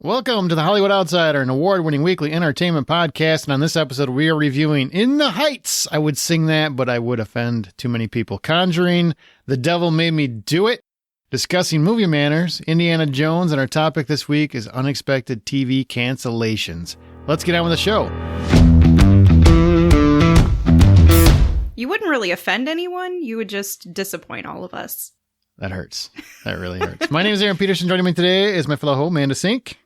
Welcome to the Hollywood Outsider, an award-winning weekly entertainment podcast. And on this episode, we are reviewing In the Heights. I would sing that, but I would offend too many people. Conjuring, The Devil Made Me Do It. Discussing movie manners, Indiana Jones, and our topic this week is unexpected TV cancellations. Let's get on with the show. You wouldn't really offend anyone. You would just disappoint all of us. That hurts. That really hurts. My name is Aaron Peterson. Joining me today is my fellow host, Amanda Sink.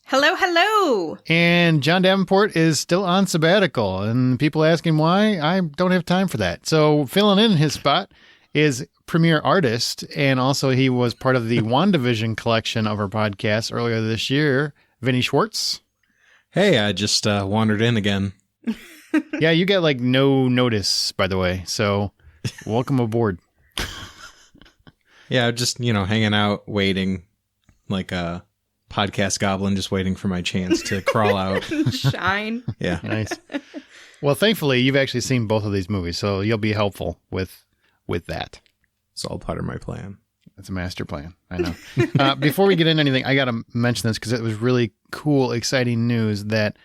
Hello, hello. And John Davenport is still on sabbatical. And people asking why, I don't have time for that. So filling in his spot is premiere artist. And also he was part of the WandaVision collection of our podcast earlier this year, Vinny Schwartz. Hey, I just wandered in again. Yeah, you got like no notice, by the way. So welcome aboard. Yeah, just, hanging out, waiting, like a podcast goblin, just waiting for my chance to crawl out. Shine. Yeah. Nice. Well, thankfully, you've actually seen both of these movies, so you'll be helpful with that. It's all part of my plan. It's a master plan. I know. Before we get into anything, I got to mention this because it was really cool, exciting news that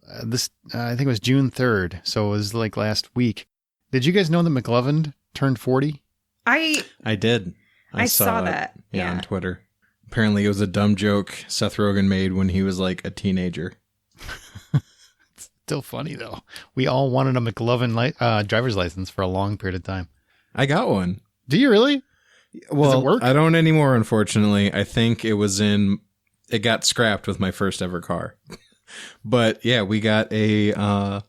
I think it was June 3rd, so it was like last week. Did you guys know that McLovin turned 40? I did. I saw that. Yeah, on Twitter. Apparently it was a dumb joke Seth Rogen made when he was like a teenager. It's still funny, though. We all wanted a McLovin driver's license for a long period of time. I got one. Do you really? Well, does it work? I don't anymore, unfortunately. I think it got scrapped with my first ever car. But yeah, we got a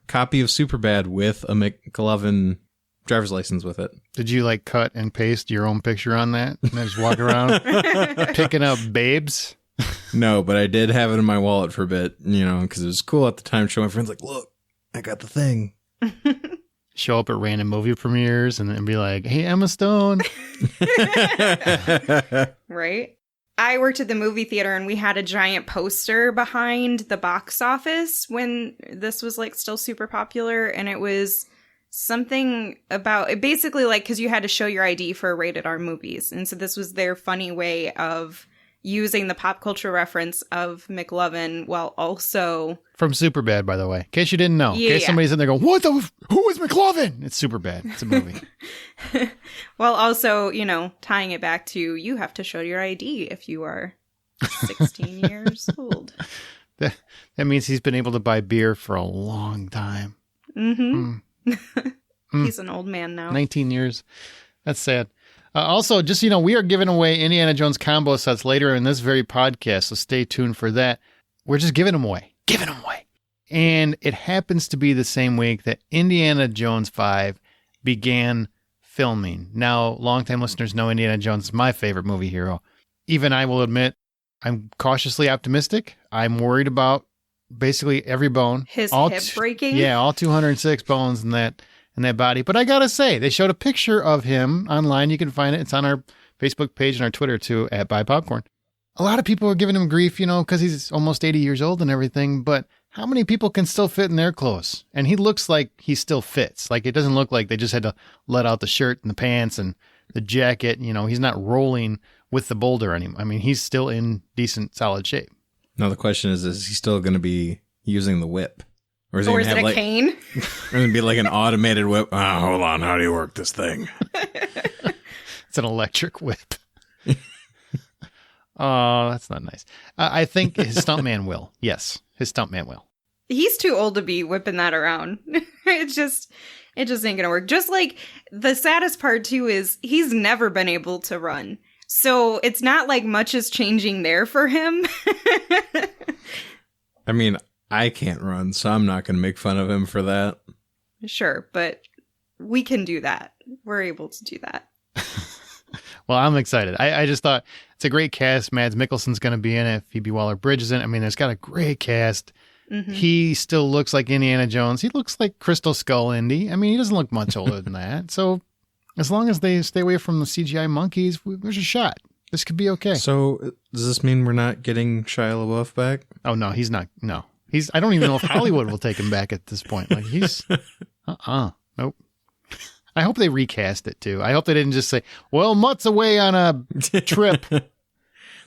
copy of Superbad with a McLovin driver's license with it. Did you like cut and paste your own picture on that and then just walk around picking up babes? No, but I did have it in my wallet for a bit, because it was cool at the time. Showing my friends like, look, I got the thing. Show up at random movie premieres and then be like, hey, Emma Stone. Right? I worked at the movie theater and we had a giant poster behind the box office when this was like still super popular, and it was something about it, basically like because you had to show your ID for rated R movies, and so this was their funny way of using the pop culture reference of McLovin while also from Superbad, by the way, in case you didn't know. Yeah, in case somebody's in there going, who is McLovin? It's Superbad. It's a movie. While also, tying it back to you have to show your ID if you are 16 years old. That means he's been able to buy beer for a long time. Mm-hmm. He's an old man now. 19 years. That's sad. Also, just, we are giving away Indiana Jones combo sets later in this very podcast, so stay tuned for that. We're just giving them away. Giving them away. And it happens to be the same week that Indiana Jones 5 began filming. Now, longtime listeners know Indiana Jones is my favorite movie hero. Even I will admit, I'm cautiously optimistic. I'm worried about basically every bone. His hip breaking? Yeah, all 206 bones in that body. But I gotta say, they showed a picture of him online. You can find it. It's on our Facebook page and our Twitter too, at Buy Popcorn. A lot of people are giving him grief, because he's almost 80 years old and everything. But how many people can still fit in their clothes? And he looks like he still fits. Like, it doesn't look like they just had to let out the shirt and the pants and the jacket. He's not rolling with the boulder anymore. I mean, he's still in decent, solid shape. Now the question is he still going to be using the whip? Or is it a cane? Or is it going to be like an automated whip? Oh, hold on. How do you work this thing? It's an electric whip. Oh, that's not nice. I think his stuntman will. Yes, his stuntman will. He's too old to be whipping that around. It just ain't going to work. Just like the saddest part, too, is he's never been able to run. So it's not like much is changing there for him. I mean, I can't run, so I'm not going to make fun of him for that. Sure, but we can do that. We're able to do that. Well, I'm excited. I just thought it's a great cast. Mads Mikkelsen's going to be in it. Phoebe Waller-Bridge is in it. I mean, it's got a great cast. Mm-hmm. He still looks like Indiana Jones. He looks like Crystal Skull Indy. I mean, he doesn't look much older than that. So as long as they stay away from the CGI monkeys, there's a shot. This could be okay. So does this mean we're not getting Shia LaBeouf back? Oh, no, he's not. No. I don't even know if Hollywood will take him back at this point. Like, he's, nope. I hope they recast it too. I hope they didn't just say, well, Mutt's away on a trip.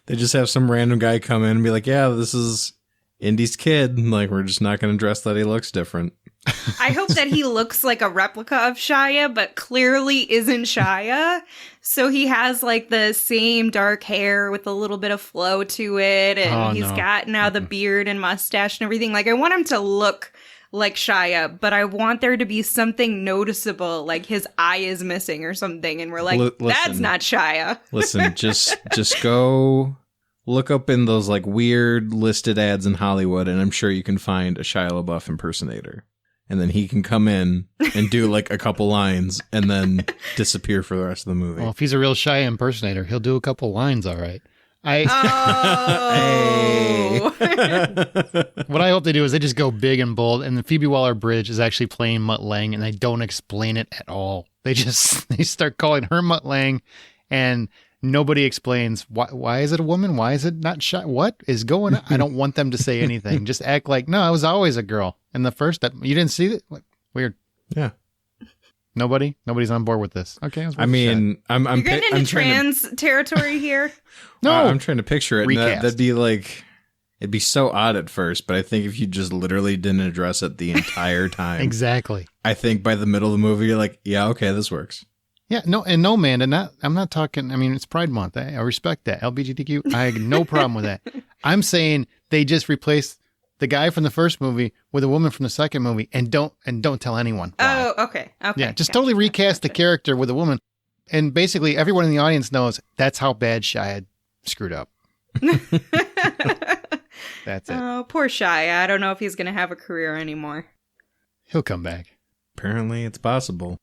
They just have some random guy come in and be like, yeah, this is Indy's kid. And like, we're just not going to dress that he looks different. I hope that he looks like a replica of Shia, but clearly isn't Shia. So he has like the same dark hair with a little bit of flow to it. And he's got now the beard and mustache and everything. Like, I want him to look like Shia, but I want there to be something noticeable, like his eye is missing or something. And we're like, that's not Shia. Listen, just go look up in those like weird listed ads in Hollywood, and I'm sure you can find a Shia LaBeouf impersonator. And then he can come in and do like a couple lines and then disappear for the rest of the movie. Well, if he's a real Shia impersonator, he'll do a couple lines, all right. Oh. What I hope they do is they just go big and bold, and the Phoebe Waller-Bridge is actually playing Mutt Lange, and they don't explain it at all. They start calling her Mutt Lange, and nobody explains why is it a woman? Why is it not Shia? What is going on? I don't want them to say anything. Just act like, no, I was always a girl. And the first that you didn't see it? Weird. Yeah. Nobody's on board with this. Okay. I mean, I'm You're getting into trans territory here. No, I'm trying to picture it. Recast. That'd be like, it'd be so odd at first, but I think if you just literally didn't address it the entire time, exactly. I think by the middle of the movie, you're like, yeah, okay, this works. Yeah, no, man, I'm not talking. I mean, it's Pride Month. I respect that. LGBTQ. I have no problem with that. I'm saying they just replaced the guy from the first movie with a woman from the second movie, and don't tell anyone why. Oh, okay. Yeah, just totally recast the character with a woman, and basically everyone in the audience knows that's how bad Shia screwed up. That's it. Oh, poor Shia. I don't know if he's going to have a career anymore. He'll come back. Apparently, it's possible.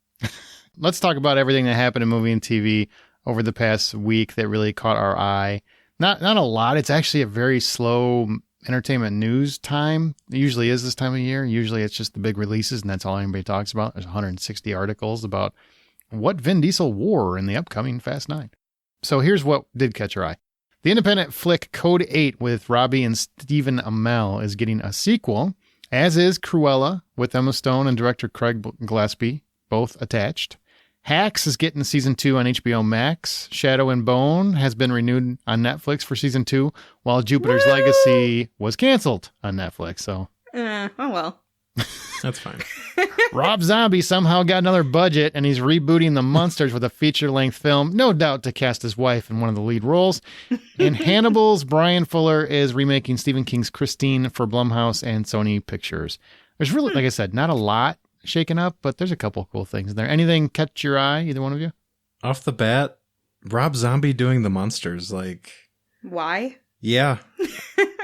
Let's talk about everything that happened in movie and TV over the past week that really caught our eye. Not a lot. It's actually a very slow entertainment news time. It usually is this time of year. Usually it's just the big releases, and that's all anybody talks about. There's 160 articles about what Vin Diesel wore in the upcoming Fast 9. So here's what did catch our eye. The independent flick Code 8 with Robbie and Stephen Amell is getting a sequel, as is Cruella with Emma Stone and director Craig Gillespie, both attached. Hacks is getting season 2 on HBO Max. Shadow and Bone has been renewed on Netflix for season 2, while Jupiter's Legacy was canceled on Netflix. So, oh well. That's fine. Rob Zombie somehow got another budget, and he's rebooting The Munsters with a feature-length film, no doubt to cast his wife in one of the lead roles. In Hannibal's Brian Fuller is remaking Stephen King's Christine for Blumhouse and Sony Pictures. There's really, like I said, not a lot shaken up, but there's a couple cool things in there. Anything catch your eye, either one of you? Off the bat, Rob Zombie doing The Munsters, like... Why? Yeah.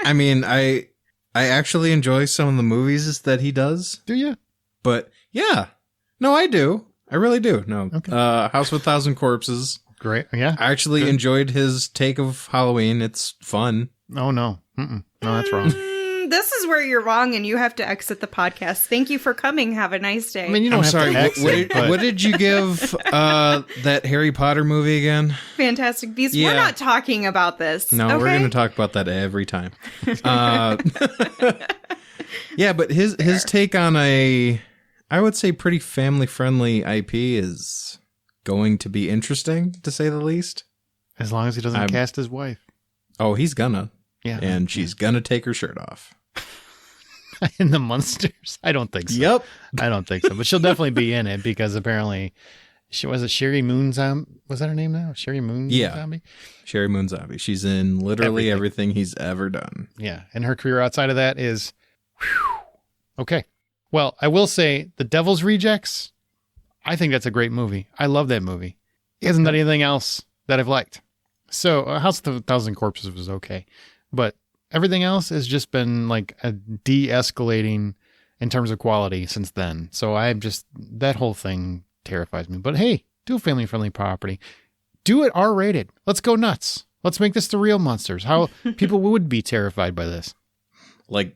I mean, I actually enjoy some of the movies that he does. Do you? But, yeah. No, I do. I really do. No. Okay. House with 1,000 Corpses. Great. Yeah. I actually enjoyed his take of Halloween. It's fun. Oh, no. No, that's wrong. This is where you're wrong, and you have to exit the podcast. Thank you for coming. Have a nice day. I mean, you don't I'm have sorry. to exit, but... What did you give that Harry Potter movie again? Fantastic Beasts. Yeah. We're not talking about this. No, okay? we're going to talk about that every time. Yeah, but his take on I would say, pretty family-friendly IP is going to be interesting, to say the least. As long as he doesn't cast his wife. Oh, he's gonna. Yeah. And she's gonna take her shirt off. In The Munsters? I don't think so. Yep. I don't think so. But she'll definitely be in it because apparently was it Sherry Moon Zombie? Was that her name now? Sherry Moon Zombie? Sherry Moon Zombie. She's in literally everything he's ever done. Yeah. And her career outside of that is okay. Well, I will say The Devil's Rejects, I think that's a great movie. I love that movie. He hasn't done anything else that I've liked. So House of 1,000 Corpses was okay. But everything else has just been like a de-escalating in terms of quality since then. So that whole thing terrifies me. But hey, do a family-friendly property. Do it R-rated. Let's go nuts. Let's make this the real monsters. How people would be terrified by this. Like,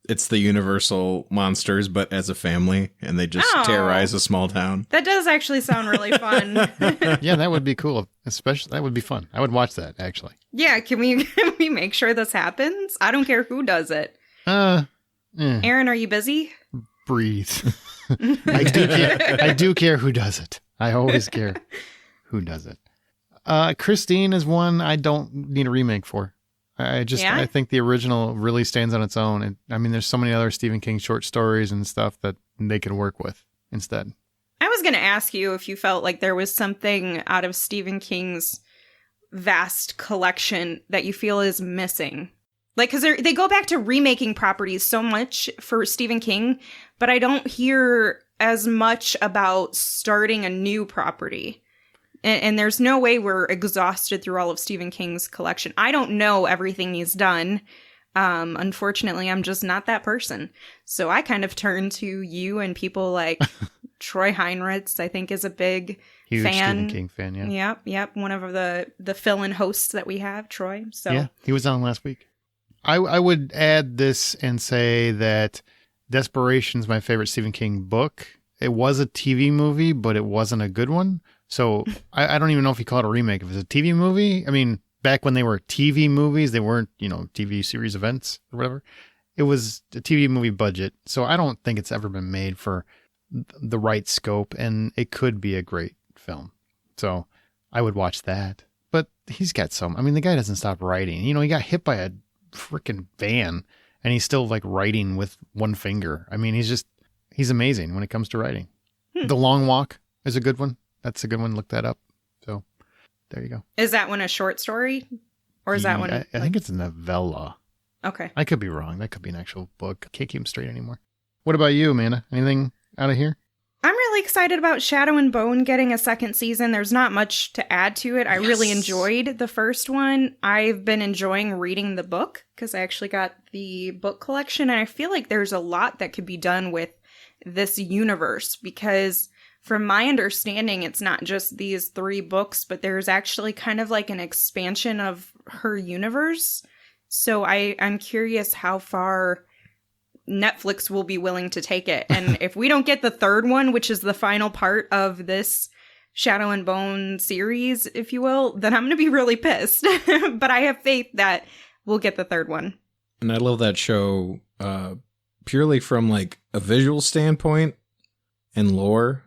it's the Universal monsters, but as a family, and they just terrorize a small town. That does actually sound really fun. Yeah, that would be cool. Especially, that would be fun. I would watch that, actually. Yeah, can we make sure this happens? I don't care who does it. Aaron, are you busy? Breathe. I do care who does it. I always care who does it. Christine is one I don't need a remake for. I think the original really stands on its own. And I mean, there's so many other Stephen King short stories and stuff that they could work with instead. I was going to ask you if you felt like there was something out of Stephen King's vast collection that you feel is missing. Like, because they go back to remaking properties so much for Stephen King, but I don't hear as much about starting a new property. And there's no way we're exhausted through all of Stephen King's collection. I don't know everything he's done. Unfortunately, I'm just not that person. So I kind of turn to you and people like Troy Heinrichs, I think, is a big huge fan. Stephen King fan, yeah. Yep. One of the fill-in hosts that we have, Troy. So yeah, he was on last week. I would add this and say that Desperation's my favorite Stephen King book. It was a TV movie, but it wasn't a good one. So I don't even know if you call it a remake. If it's a TV movie, I mean, back when they were TV movies, they weren't, TV series events or whatever. It was a TV movie budget. So I don't think it's ever been made for the right scope, and it could be a great film. So I would watch that. But he's got the guy doesn't stop writing. He got hit by a freaking van and he's still like writing with one finger. I mean, he's amazing when it comes to writing. The Long Walk is a good one. That's a good one. Look that up. So there you go. Is that one a short story? Or is that one? I think it's a novella. Okay. I could be wrong. That could be an actual book. Can't keep them straight anymore. What about you, Amanda? Anything out of here? I'm really excited about Shadow and Bone getting a second season. There's not much to add to it. I really enjoyed the first one. I've been enjoying reading the book because I actually got the book collection. And I feel like there's a lot that could be done with this universe because from my understanding, it's not just these 3 books, but there's actually kind of like an expansion of her universe. So I'm curious how far Netflix will be willing to take it. And if we don't get the third one, which is the final part of this Shadow and Bone series, if you will, then I'm going to be really pissed. But I have faith that we'll get the third one. And I love that show purely from like a visual standpoint and lore.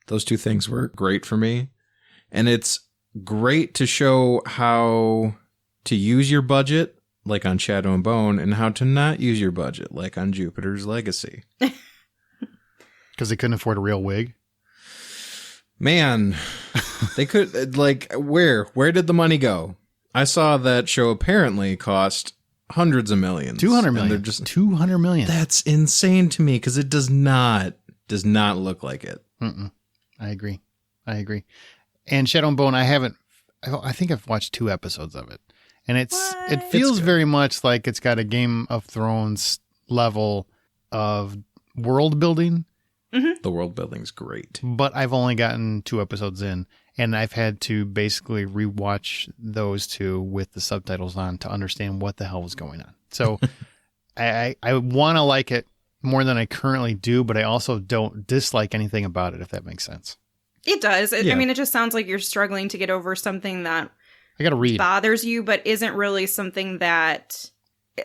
Those 2 things were great for me. And it's great to show how to use your budget, like on Shadow and Bone, and how to not use your budget, like on Jupiter's Legacy. Because they couldn't afford a real wig? Man, they could, like, where did the money go? I saw that show apparently cost hundreds of millions. 200 million. They're just 200 million. That's insane to me because it does not look like it. Mm-mm. I agree. And Shadow and Bone, I think I've watched 2 episodes of it. And it feels very much like it's got a Game of Thrones level of world building. Mm-hmm. The world building's great. But I've only gotten 2 episodes in, and I've had to basically rewatch those 2 with the subtitles on to understand what the hell was going on. So I want to like it more than I currently do, but I also don't dislike anything about it, if that makes sense. It does. I mean, it just sounds like you're struggling to get over something that I gotta read. Bothers you, but isn't really something that,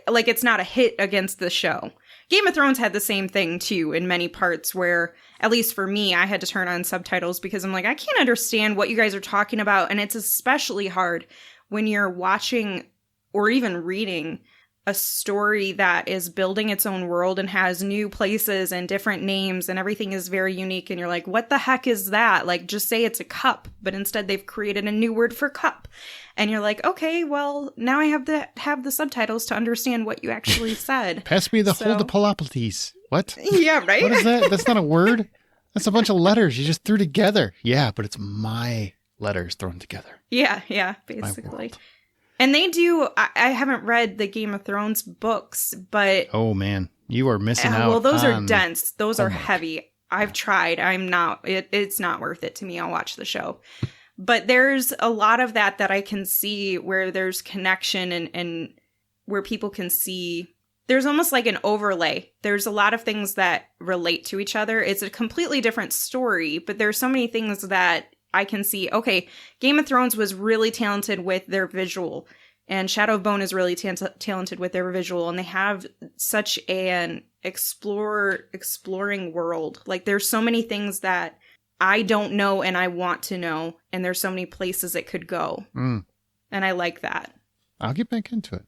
like, it's not a hit against the show. Game of Thrones had the same thing, too, in many parts where, at least for me, I had to turn on subtitles because I'm like, I can't understand what you guys are talking about. And it's especially hard when you're watching or even reading a story that is building its own world and has new places and different names and everything is very unique. And you're like, what the heck is that? Like, just say it's a cup. But instead they've created a new word for cup. And you're like, okay, well, now I have the subtitles to understand what you actually said. Pass me the Holdapolopathes. What? Yeah, right? What is that? That's not a word. That's a bunch of letters you just threw together. Yeah, but it's my letters thrown together. Yeah, basically. And they do, I haven't read the Game of Thrones books, but... Oh, man. You are missing out. Well, those are dense. Those are heavy. I've tried. It's not worth it to me. I'll watch the show. But there's a lot of that I can see where there's connection and where people can see... There's almost like an overlay. There's a lot of things that relate to each other. It's a completely different story, but there's so many things that I can see, okay, Game of Thrones was really talented with their visual, and Shadow of Bone is really talented with their visual, and they have such an exploring world. Like, there's so many things that I don't know and I want to know, and there's so many places it could go. And I like that. I'll get back into it.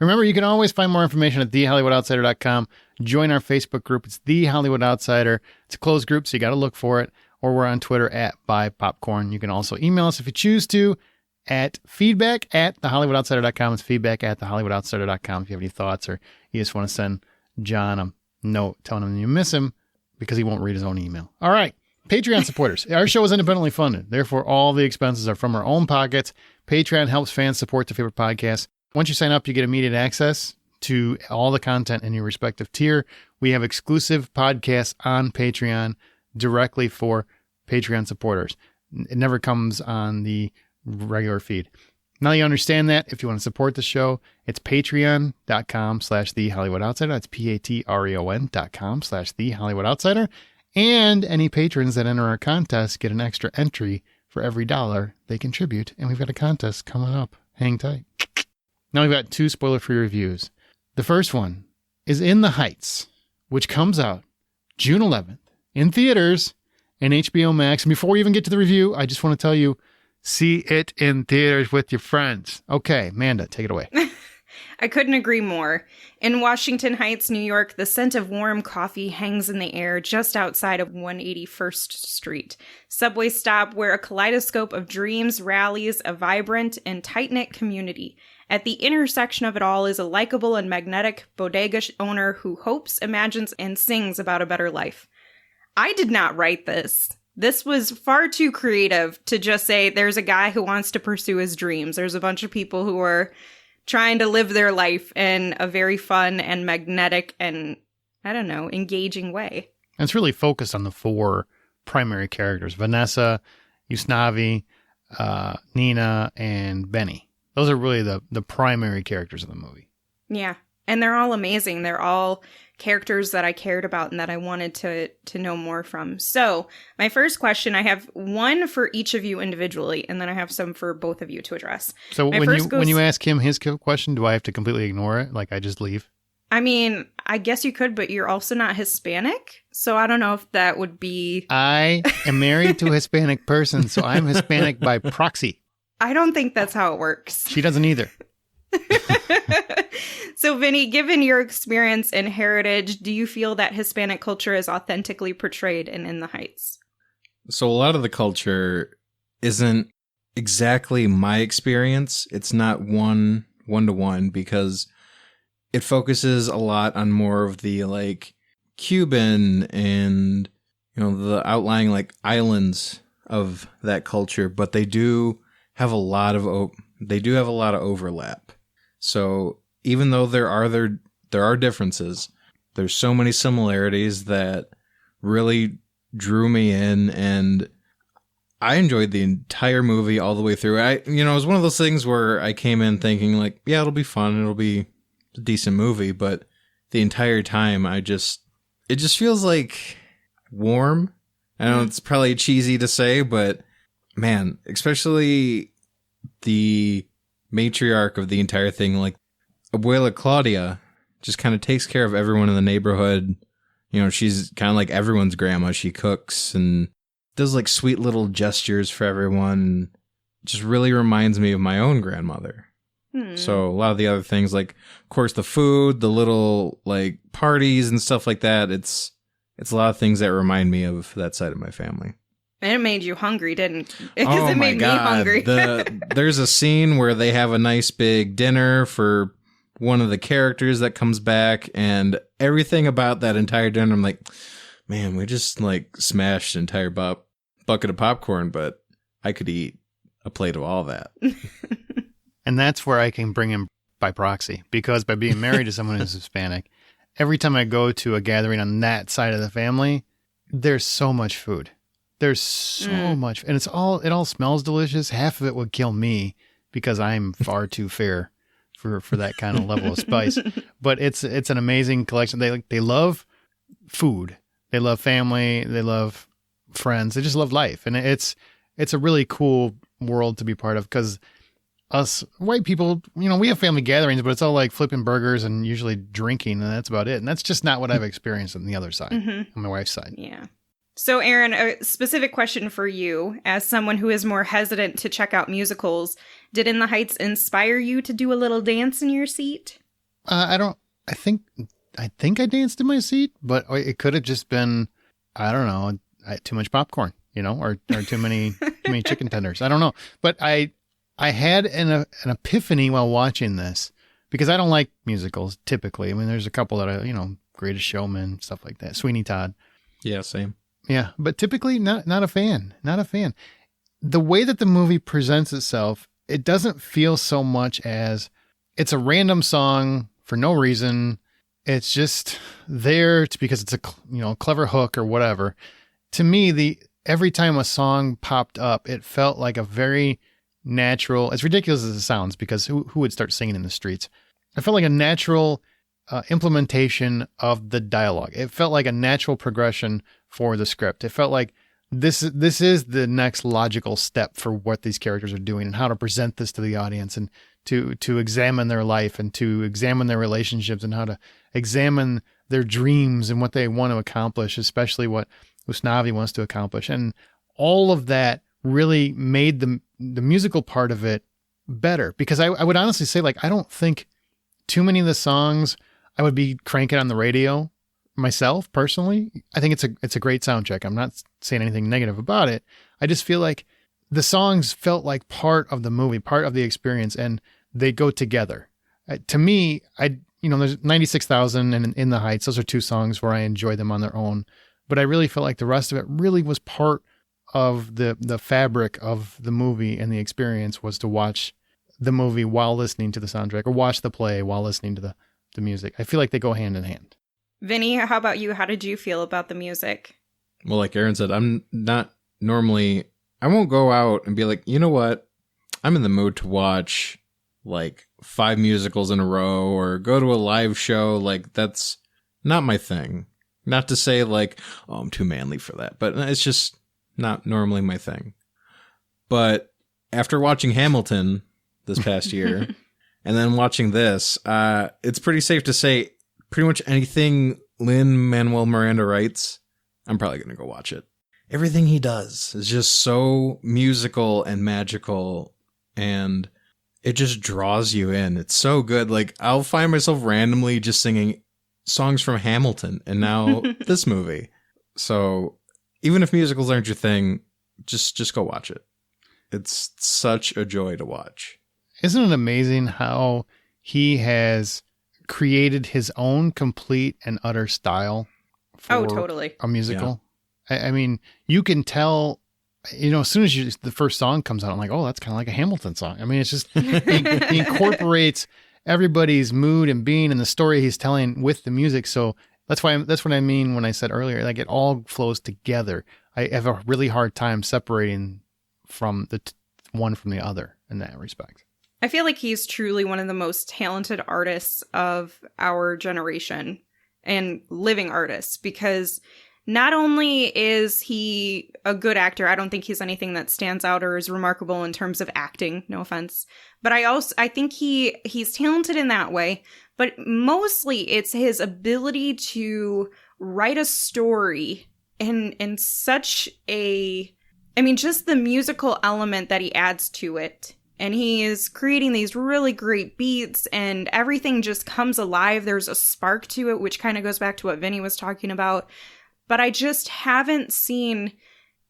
Remember, you can always find more information at thehollywoodoutsider.com. Join our Facebook group. It's The Hollywood Outsider. It's a closed group, so you got to look for it. Or we're on Twitter at @BuyPopcorn. You can also email us if you choose to at feedback@thehollywoodoutsider.com. It's feedback@thehollywoodoutsider.com if you have any thoughts or you just want to send John a note telling him you miss him because he won't read his own email. All right. Patreon supporters. Our show is independently funded. Therefore, all the expenses are from our own pockets. Patreon helps fans support their favorite podcasts. Once you sign up, you get immediate access to all the content in your respective tier. We have exclusive podcasts on Patreon directly for Patreon supporters. It never comes on the regular feed. Now you understand that. If you want to support the show, it's patreon.com/thehollywoodoutsider. That's patreon.com/thehollywoodoutsider. And any patrons that enter our contest get an extra entry for every $1 they contribute. And we've got a contest coming up. Hang tight. Now we've got 2 spoiler-free reviews. The first one is In the Heights, which comes out June 11th in theaters and HBO Max. And before we even get to the review, I just want to tell you, see it in theaters with your friends. Okay, Amanda, take it away. I couldn't agree more. In Washington Heights, New York, the scent of warm coffee hangs in the air just outside of 181st Street. Subway stop where a kaleidoscope of dreams rallies a vibrant and tight-knit community. At the intersection of it all is a likable and magnetic bodega owner who hopes, imagines, and sings about a better life. I did not write this. This was far too creative to just say there's a guy who wants to pursue his dreams. There's a bunch of people who are trying to live their life in a very fun and magnetic and, I don't know, engaging way. And it's really focused on the 4 primary characters, Vanessa, Usnavi, Nina, and Benny. Those are really the primary characters of the movie. Yeah, and they're all amazing. They're all characters that I cared about and that I wanted to know more from. So my first question, I have one for each of you individually, and then I have some for both of you to address. So when you ask him his question, do I have to completely ignore it? Like I just leave? I mean, I guess you could, but you're also not Hispanic. So I don't know if that would be... I am married to a Hispanic person, so I'm Hispanic by proxy. I don't think that's how it works. She doesn't either. So, Vinny, given your experience and heritage, do you feel that Hispanic culture is authentically portrayed in the Heights? So a lot of the culture isn't exactly my experience. It's not one-to-one because it focuses a lot on more of the like Cuban and, you know, the outlying like islands of that culture, but they do have a lot of overlap. So even though there are differences, there's so many similarities that really drew me in, and I enjoyed the entire movie all the way through. It was one of those things where I came in thinking like, yeah, it'll be fun, it'll be a decent movie, but the entire time it just feels like warm. I know it's probably cheesy to say, but man, especially the matriarch of the entire thing, like Abuela Claudia, just kind of takes care of everyone in the neighborhood. You know, she's kind of like everyone's grandma. She cooks and does like sweet little gestures for everyone. Just really reminds me of my own grandmother. So a lot of the other things, like of course the food, the little like parties and stuff like that, it's a lot of things that remind me of that side of my family. And it made you hungry, didn't it? Because it made me hungry. There's a scene where they have a nice big dinner for one of the characters that comes back, and everything about that entire dinner, I'm like, man, we just like smashed an entire bucket of popcorn, but I could eat a plate of all that. And that's where I can bring him by proxy, because by being married to someone who's Hispanic, every time I go to a gathering on that side of the family, there's so much food. There's so much, and it all smells delicious. Half of it would kill me because I'm far too fair for that kind of level of spice. But it's an amazing collection. They love food, they love family, they love friends, they just love life, and it's a really cool world to be part of, because us white people, we have family gatherings, but it's all like flipping burgers and usually drinking, and that's about it. And that's just not what I've experienced on the other side, on my wife's side. Yeah. So, Aaron, a specific question for you, as someone who is more hesitant to check out musicals. Did In the Heights inspire you to do a little dance in your seat? I think I danced in my seat, but it could have just been, I don't know, too much popcorn, or too many chicken tenders. I don't know. But I had an epiphany while watching this, because I don't like musicals typically. I mean, there's a couple that Greatest Showman, stuff like that. Sweeney Todd. Yeah, same. Yeah, but typically not a fan. Not a fan. The way that the movie presents itself, it doesn't feel so much as it's a random song for no reason. It's just there because it's a clever hook or whatever. To me, every time a song popped up, it felt like a very natural, as ridiculous as it sounds, because who would start singing in the streets? It felt like a natural implementation of the dialogue. It felt like a natural progression for the script. It felt like this is the next logical step for what these characters are doing and how to present this to the audience, and to examine their life and to examine their relationships and how to examine their dreams and what they want to accomplish, especially what Usnavi wants to accomplish. And all of that really made the musical part of it better, because I would honestly say, I don't think too many of the songs I would be cranking on the radio myself personally. I think it's a great soundtrack. I'm not saying anything negative about it. I just feel like the songs felt like part of the movie, part of the experience, and they go together. To me, there's 96,000 and In the Heights. Those are two songs where I enjoy them on their own, but I really felt like the rest of it really was part of the fabric of the movie, and the experience was to watch the movie while listening to the soundtrack, or watch the play while listening to the music. I feel like they go hand in hand. Vinny, how about you? How did you feel about the music? Well, like Aaron said, I'm not normally, I won't go out and be like, you know what? I'm in the mood to watch 5 musicals in a row or go to a live show. That's not my thing. Not to say oh, I'm too manly for that, but it's just not normally my thing. But after watching Hamilton this past year and then watching this, it's pretty safe to say pretty much anything Lin-Manuel Miranda writes, I'm probably going to go watch it. Everything he does is just so musical and magical, and it just draws you in. It's so good. I'll find myself randomly just singing songs from Hamilton and now this movie. So even if musicals aren't your thing, just go watch it. It's such a joy to watch. Isn't it amazing how he has created his own complete and utter style for totally. a musical? Yeah. I mean, you can tell, as soon as the first song comes out, I'm like, oh, that's kind of like a Hamilton song. I mean, it's just, he incorporates everybody's mood and being and the story he's telling with the music. So that's what I mean when I said earlier, it all flows together. I have a really hard time separating from the one from the other in that respect. I feel like he's truly one of the most talented artists of our generation, and living artists, because not only is he a good actor, I don't think he's anything that stands out or is remarkable in terms of acting, no offense, but I think he's talented in that way, but mostly it's his ability to write a story in such just the musical element that he adds to it. And he is creating these really great beats, and everything just comes alive. There's a spark to it, which kind of goes back to what Vinny was talking about. But I just haven't seen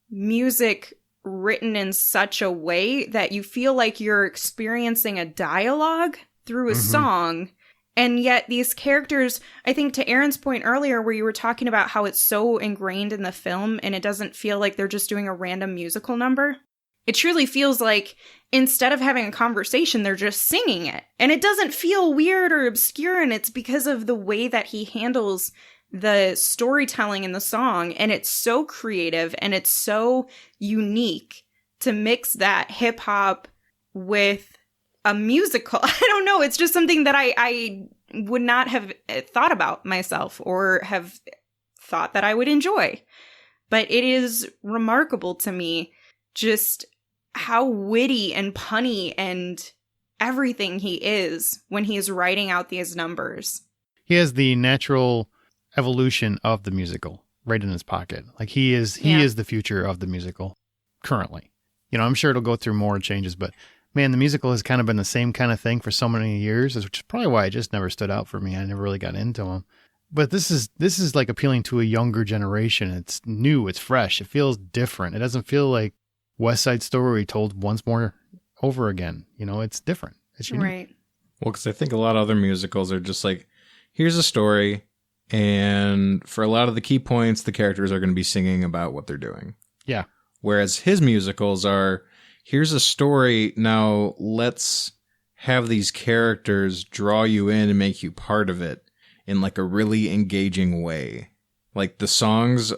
music written in such a way that you feel like you're experiencing a dialogue through a song. And yet these characters, I think to Aaron's point earlier, where you were talking about how it's so ingrained in the film and it doesn't feel like they're just doing a random musical number. It truly feels like instead of having a conversation, they're just singing it. And it doesn't feel weird or obscure, and it's because of the way that he handles the storytelling in the song. And it's so creative and it's so unique to mix that hip hop with a musical. I don't know. It's just something that I would not have thought about myself or have thought that I would enjoy. But it is remarkable to me just how witty and punny and everything he is when he's writing out these numbers. He has the natural evolution of the musical right in his pocket. Like he is the future of the musical currently. I'm sure it'll go through more changes, but man, the musical has kind of been the same kind of thing for so many years, which is probably why it just never stood out for me. I never really got into them. But this is like appealing to a younger generation. It's new, it's fresh, it feels different. It doesn't feel like West Side Story told once more over again. It's different. It's unique. Right. Well, because I think a lot of other musicals are just like, here's a story, and for a lot of the key points, the characters are going to be singing about what they're doing. Yeah. Whereas his musicals are, here's a story, now let's have these characters draw you in and make you part of it in like a really engaging way. Like the songs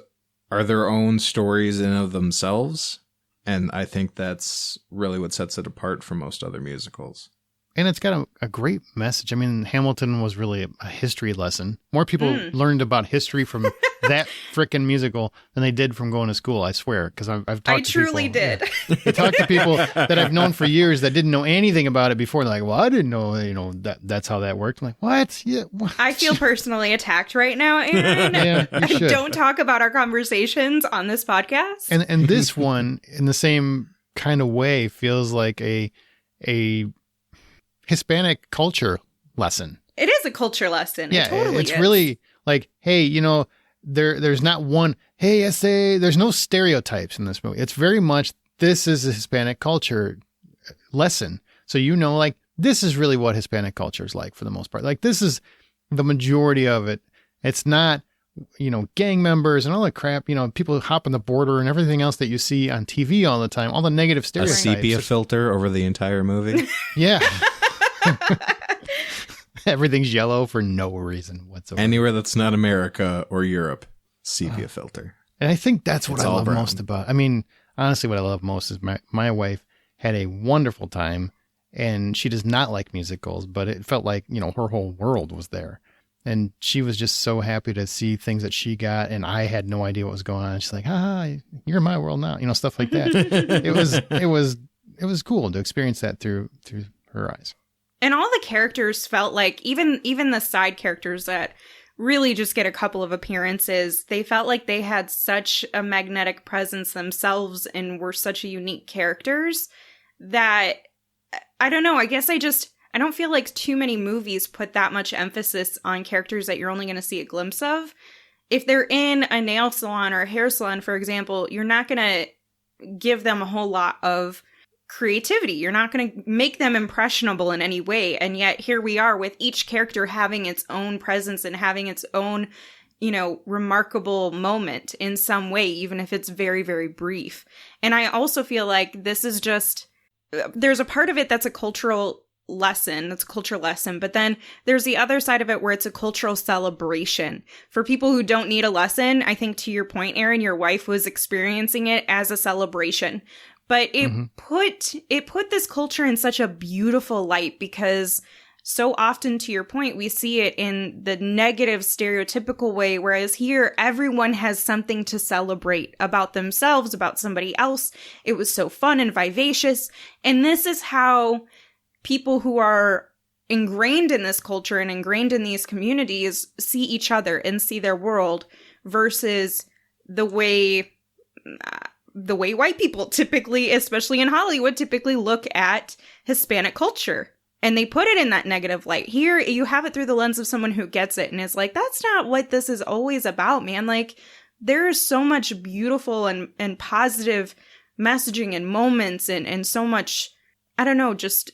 are their own stories in of themselves, and I think that's really what sets it apart from most other musicals. And it's got a great message. I mean, Hamilton was really a history lesson. More people learned about history from that frickin' musical than they did from going to school, I swear. Because I've talked to people. I truly did. Yeah. I talked to people that I've known for years that didn't know anything about it before. They're like, well, I didn't know, that's how that worked. I'm like, what? Yeah. What? I feel personally attacked right now, Aaron. Yeah, you should. Don't talk about our conversations on this podcast. And this one, in the same kind of way, feels like a Hispanic culture lesson. It is a culture lesson. Yeah, it totally it's is. really like, hey, there's not one, hey, there's no stereotypes in this movie. It's very much, this is a Hispanic culture lesson. So, like, this is really what Hispanic culture is like for the most part. Like, this is the majority of it. It's not, gang members and all that crap, people hopping the border and everything else that you see on TV all the time, all the negative A stereotypes. sepia filter over the entire movie. Yeah. Everything's yellow for no reason whatsoever. Anywhere that's not America or Europe, sepia filter. And I think that's what It's I all love brown. most about. I mean, honestly, what I love most is my wife had a wonderful time, and she does not like musicals, but it felt like, her whole world was there. And she was just so happy to see things that she got, and I had no idea what was going on. She's like, you're in my world now, stuff like that. It was cool to experience that through her eyes. And all the characters felt like, even the side characters that really just get a couple of appearances, they felt like they had such a magnetic presence themselves and were such unique characters that, I don't know, I guess I don't feel like too many movies put that much emphasis on characters that you're only going to see a glimpse of. If they're in a nail salon or a hair salon, for example, you're not going to give them a whole lot of creativity. You're not going to make them impressionable in any way. And yet here we are with each character having its own presence and having its own, remarkable moment in some way, even if it's very, very brief. And I also feel like this is just, there's a part of it that's a cultural lesson, but then there's the other side of it where it's a cultural celebration. For people who don't need a lesson, I think to your point, Aaron, your wife was experiencing it as a celebration. But it put this culture in such a beautiful light because so often, to your point, we see it in the negative, stereotypical way, whereas here, everyone has something to celebrate about themselves, about somebody else. It was so fun and vivacious. And this is how people who are ingrained in this culture and ingrained in these communities see each other and see their world versus the way white people typically, especially in Hollywood, typically look at Hispanic culture. And they put it in that negative light. Here, you have it through the lens of someone who gets it and is like, that's not what this is always about, man. Like, there is so much beautiful and positive messaging and moments and so much, I don't know, just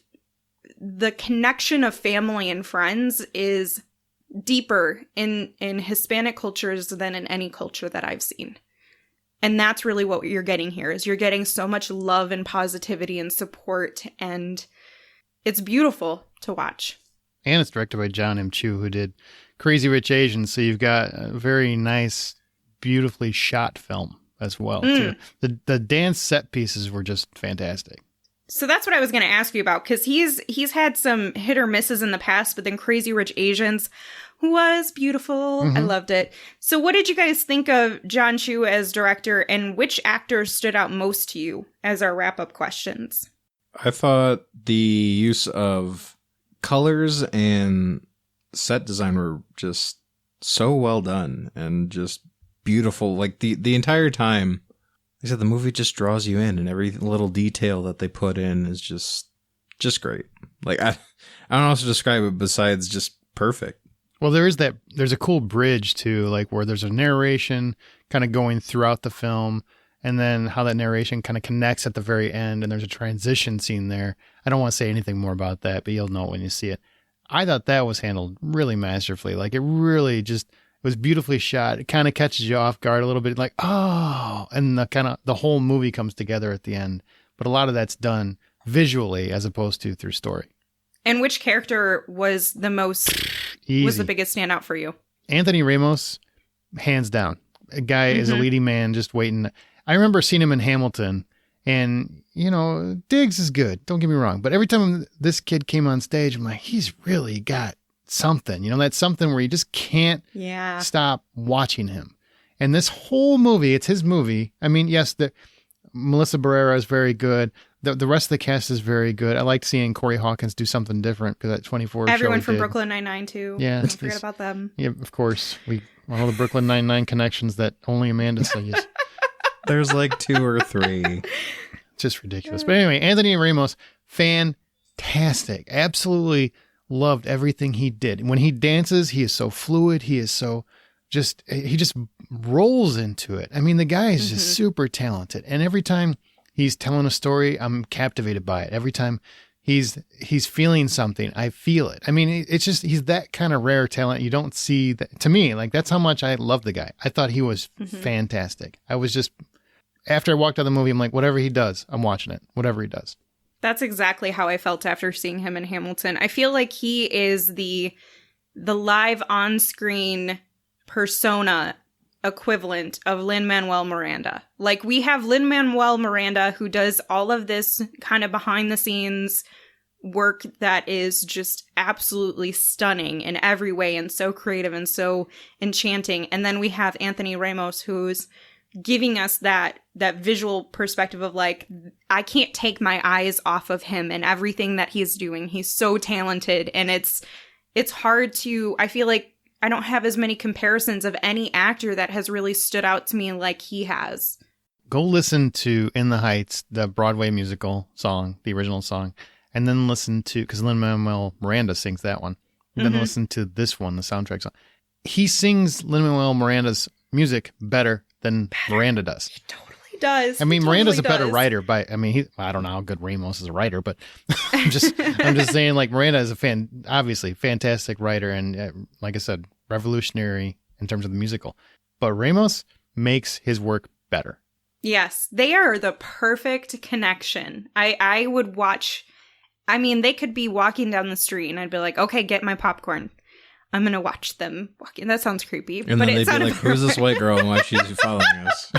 the connection of family and friends is deeper in Hispanic cultures than in any culture that I've seen. And that's really what you're getting here, is you're getting so much love and positivity and support, and it's beautiful to watch. And it's directed by John M. Chu, who did Crazy Rich Asians, so you've got a very nice, beautifully shot film as well, too. The dance set pieces were just fantastic. So that's what I was going to ask you about, because he's had some hit or misses in the past, but then Crazy Rich Asians was beautiful. I loved it. So what did you guys think of John Chu as director, and which actors stood out most to you as our wrap-up questions? I thought the use of colors and set design were just so well done and just beautiful. Like the entire time, like I said, the movie just draws you in, and every little detail that they put in is just great. Like I don't know how to describe it besides just perfect. Well, there's a cool bridge too, like where there's a narration kind of going throughout the film, and then how that narration kind of connects at the very end, and there's a transition scene there. I don't want to say anything more about that, but you'll know it when you see it. I thought that was handled really masterfully. Like it really just, it was beautifully shot. It kind of catches you off guard a little bit, like, oh, and the whole movie comes together at the end. But a lot of that's done visually as opposed to through story. And which character was the biggest standout for you? Anthony Ramos, hands down. A guy is a leading man just waiting. I remember seeing him in Hamilton, and, you know, Diggs is good. Don't get me wrong. But every time this kid came on stage, I'm like, he's really got something. You know, that's something where you just can't stop watching him. And this whole movie, it's his movie. I mean, yes, Melissa Barrera is very good. The rest of the cast is very good. I liked seeing Corey Hawkins do something different because that 24 Everyone show from did. Brooklyn Nine-Nine too. Yeah, don't forget about them. Yeah, of course. All the Brooklyn Nine-Nine connections that only Amanda sees. There's like 2 or 3. Just ridiculous. But anyway, Anthony Ramos, fantastic. Absolutely loved everything he did. When he dances, he is so fluid. He is so he just rolls into it. I mean, the guy is just super talented. And every time he's telling a story, I'm captivated by it. Every time he's feeling something, I feel it. I mean, it's just, he's that kind of rare talent. You don't see that. To me, like, that's how much I love the guy. I thought he was fantastic. I was just, after I walked out of the movie, I'm like, whatever he does, I'm watching it. Whatever he does. That's exactly how I felt after seeing him in Hamilton. I feel like he is the live on-screen persona equivalent of Lin-Manuel Miranda. Like, we have Lin-Manuel Miranda who does all of this kind of behind the scenes work that is just absolutely stunning in every way and so creative and so enchanting. And then we have Anthony Ramos who's giving us that visual perspective of like, I can't take my eyes off of him and everything that he's doing. He's so talented, and it's hard to, I feel like I don't have as many comparisons of any actor that has really stood out to me like he has. Go listen to In the Heights, the Broadway musical song, the original song, and then listen to, because Lin-Manuel Miranda sings that one, and then listen to this one, the soundtrack song. He sings Lin-Manuel Miranda's music better than Miranda does. He totally does. I mean, Miranda's a better writer, but I mean, I don't know how good Ramos is a writer, but I'm just saying, like, Miranda is obviously fantastic writer, and like I said, revolutionary in terms of the musical. But Ramos makes his work better. Yes, they are the perfect connection. I would watch. I mean, they could be walking down the street, and I'd be like, okay, get my popcorn. I'm going to watch them walking. That sounds creepy. And but then they'd be like, who's this white girl and why she's following us?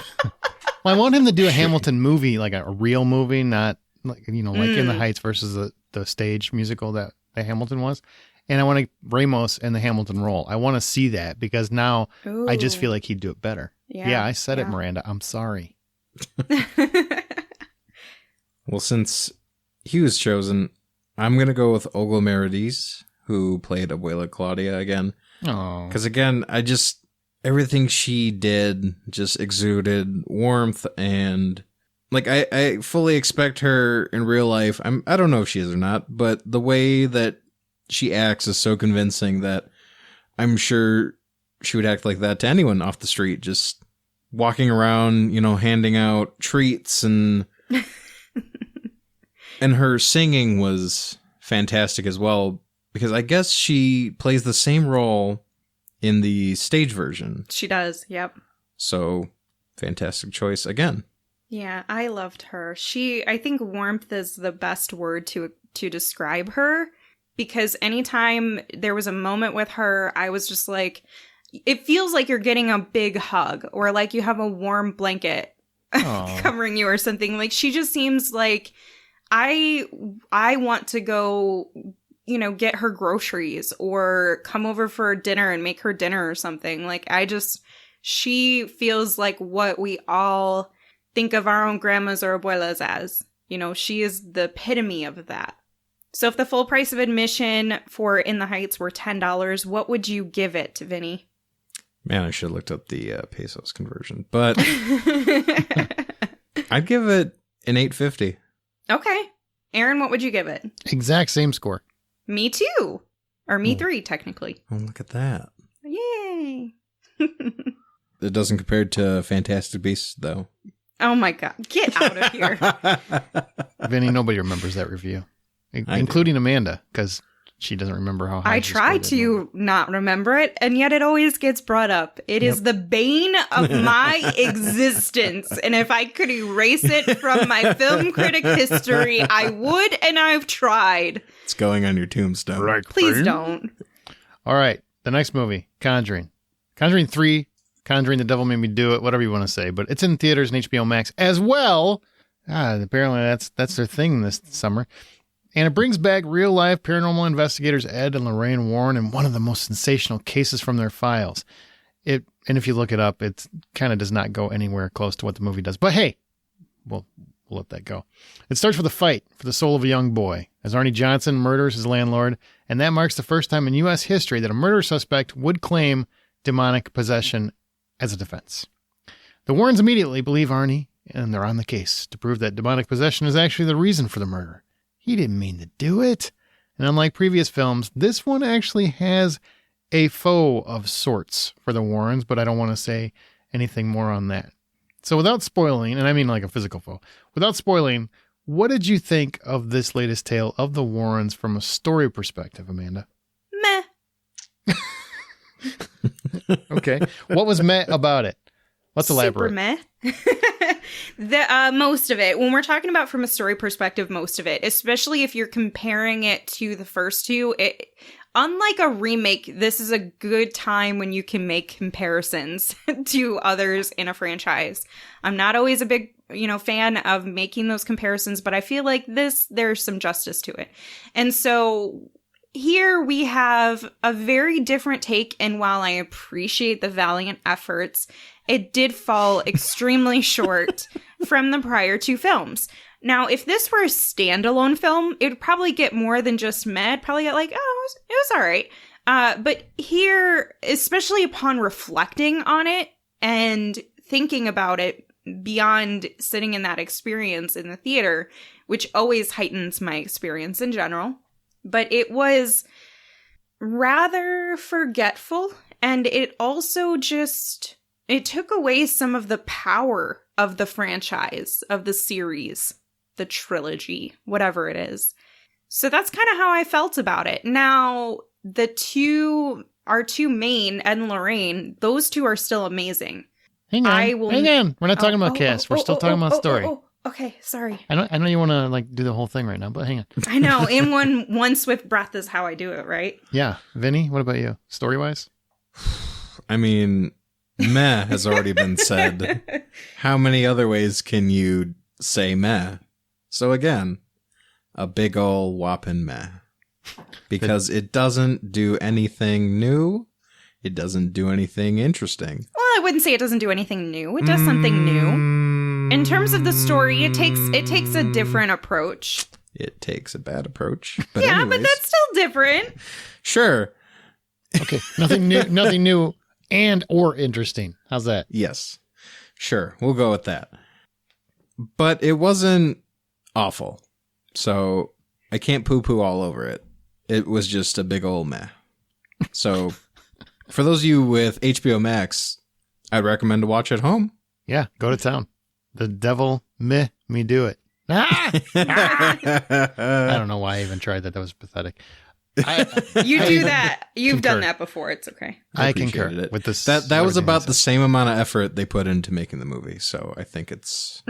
Well, I want him to do a Hamilton movie, like a real movie, not like, you know, like In the Heights versus the stage musical that Hamilton was. And I want Ramos in the Hamilton role. I want to see that because now I just feel like he'd do it better. Yeah, I said it, Miranda. I'm sorry. Well, since he was chosen, I'm going to go with Olga Merediz, who played Abuela Claudia again. Oh. Because again, everything she did just exuded warmth, and like I fully expect her in real life. I don't know if she is or not, but the way that she acts is so convincing that I'm sure she would act like that to anyone off the street, just walking around, you know, handing out treats, and and her singing was fantastic as well, because I guess she plays the same role in the stage version. She does, yep. So, fantastic choice again. Yeah, I loved her. I think warmth is the best word to describe her, because anytime there was a moment with her, I was just like, it feels like you're getting a big hug, or like you have a warm blanket covering you or something. Like, she just seems like I want to go, you know, get her groceries or come over for dinner and make her dinner or something. Like, she feels like what we all think of our own grandmas or abuelas as. You know, she is the epitome of that. So if the full price of admission for In the Heights were $10, what would you give it, Vinny? Man, I should have looked up the pesos conversion. But I'd give it an 850. Okay. Aaron, what would you give it? Exact same score. Me too. Or me 3, technically. Oh, look at that. Yay. It doesn't compare to Fantastic Beasts, though. Oh my God. Get out of here. Vinny, nobody remembers that review, including Amanda, because she doesn't remember how high I try to not remember it, and yet it always gets brought up. It is the bane of my existence. And if I could erase it from my film critic history, I would, and I've tried. It's going on your tombstone. Right, Please don't. All right. The next movie, Conjuring. Conjuring 3, Conjuring the Devil Made Me Do It, whatever you want to say. But it's in theaters and HBO Max as well. Apparently that's their thing this summer. And it brings back real-life paranormal investigators Ed and Lorraine Warren in one of the most sensational cases from their files. And if you look it up, it kind of does not go anywhere close to what the movie does. But hey, we'll let that go. It starts with a fight for the soul of a young boy, as Arnie Johnson murders his landlord, and that marks the first time in U.S. history that a murder suspect would claim demonic possession as a defense. The Warrens immediately believe Arnie, and they're on the case to prove that demonic possession is actually the reason for the murder. He didn't mean to do it. And unlike previous films, this one actually has a foe of sorts for the Warrens, but I don't want to say anything more on that. So without spoiling, and I mean like a physical foe, without spoiling, what did you think of this latest tale of the Warrens from a story perspective, Amanda? Meh. Okay. What was meh about it? Let's elaborate. Super meh. Most of it. When we're talking about from a story perspective, most of it, especially if you're comparing it to the first two, unlike a remake, this is a good time when you can make comparisons to others in a franchise. I'm not always a big, fan of making those comparisons, but I feel like there's some justice to it. And so here we have a very different take, and while I appreciate the valiant efforts, it did fall extremely short from the prior two films. Now, if this were a standalone film, it would probably get more than just meh. It'd probably get like, it was all right. But here, especially upon reflecting on it and thinking about it beyond sitting in that experience in the theater, which always heightens my experience in general, but it was rather forgetful, and it also it took away some of the power of the franchise, of the series, the trilogy, whatever it is. So that's kind of how I felt about it. Now, our two main, Ed and Lorraine, those two are still amazing. Hang on. We're not talking about cast. We're still talking about story. Okay, sorry. I know you want to do the whole thing right now, but hang on. I know. In one swift breath is how I do it, right? Yeah. Vinny, what about you? Story-wise? I mean, meh has already been said. How many other ways can you say meh? So again, a big ol' whopping meh. Because it doesn't do anything new. It doesn't do anything interesting. Well, I wouldn't say it doesn't do anything new. It does something new. In terms of the story, it takes a different approach. It takes a bad approach. But yeah, anyways, but that's still different. Sure. Okay. Nothing new and or interesting. How's that? Yes. Sure. We'll go with that. But it wasn't awful. So I can't poo-poo all over it. It was just a big old meh. So for those of you with HBO Max, I'd recommend to watch at home. Yeah, go to town. The devil me do it. I don't know why I even tried that. That was pathetic. You do that. You've done that before. It's okay. I concur with this. That was about the same amount of effort they put into making the movie. So I think it's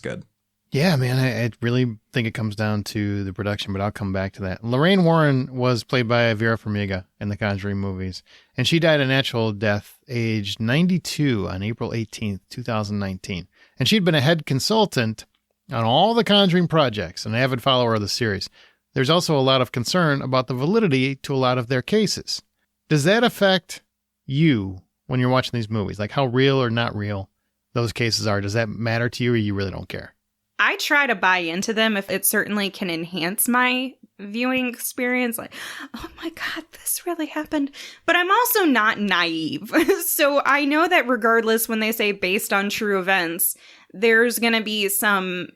good. Yeah, man, I really think it comes down to the production, but I'll come back to that. Lorraine Warren was played by Vera Farmiga in the Conjuring movies, and she died a natural death, aged 92 on April 18th, 2019. And she'd been a head consultant on all the Conjuring projects, an avid follower of the series. There's also a lot of concern about the validity to a lot of their cases. Does that affect you when you're watching these movies? Like how real or not real those cases are? Does that matter to you, or you really don't care? I try to buy into them if it certainly can enhance my viewing experience, like, oh my God, this really happened. But I'm also not naive. So I know that regardless, when they say based on true events, there's going to be some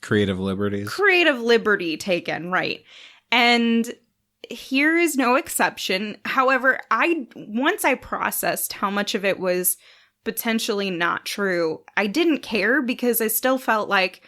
creative liberty taken, right? And here is no exception. However, once I processed how much of it was potentially not true, I didn't care, because I still felt like,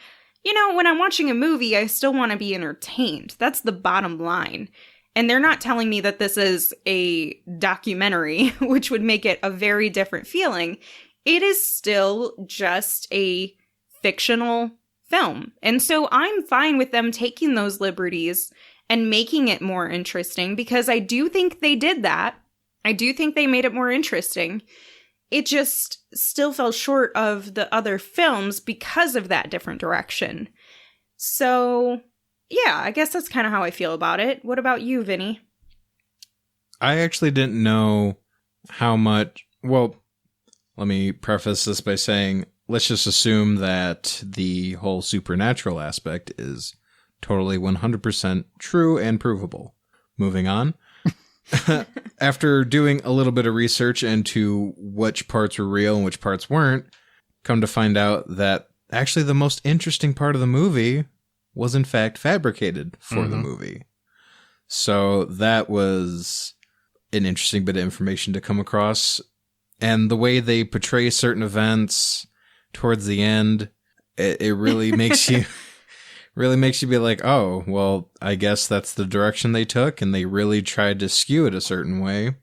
when I'm watching a movie, I still want to be entertained. That's the bottom line. And they're not telling me that this is a documentary, which would make it a very different feeling. It is still just a fictional film. And so I'm fine with them taking those liberties and making it more interesting, because I do think they did that. I do think they made it more interesting. It just still fell short of the other films because of that different direction. So, yeah, I guess that's kind of how I feel about it. What about you, Vinny? I actually didn't know how much... Well, let me preface this by saying, let's just assume that the whole supernatural aspect is totally 100% true and provable. Moving on. After doing a little bit of research into which parts were real and which parts weren't, come to find out that actually the most interesting part of the movie was in fact fabricated for the movie. So that was an interesting bit of information to come across. And the way they portray certain events towards the end, it really makes you... really makes you be like, oh, well, I guess that's the direction they took, and they really tried to skew it a certain way,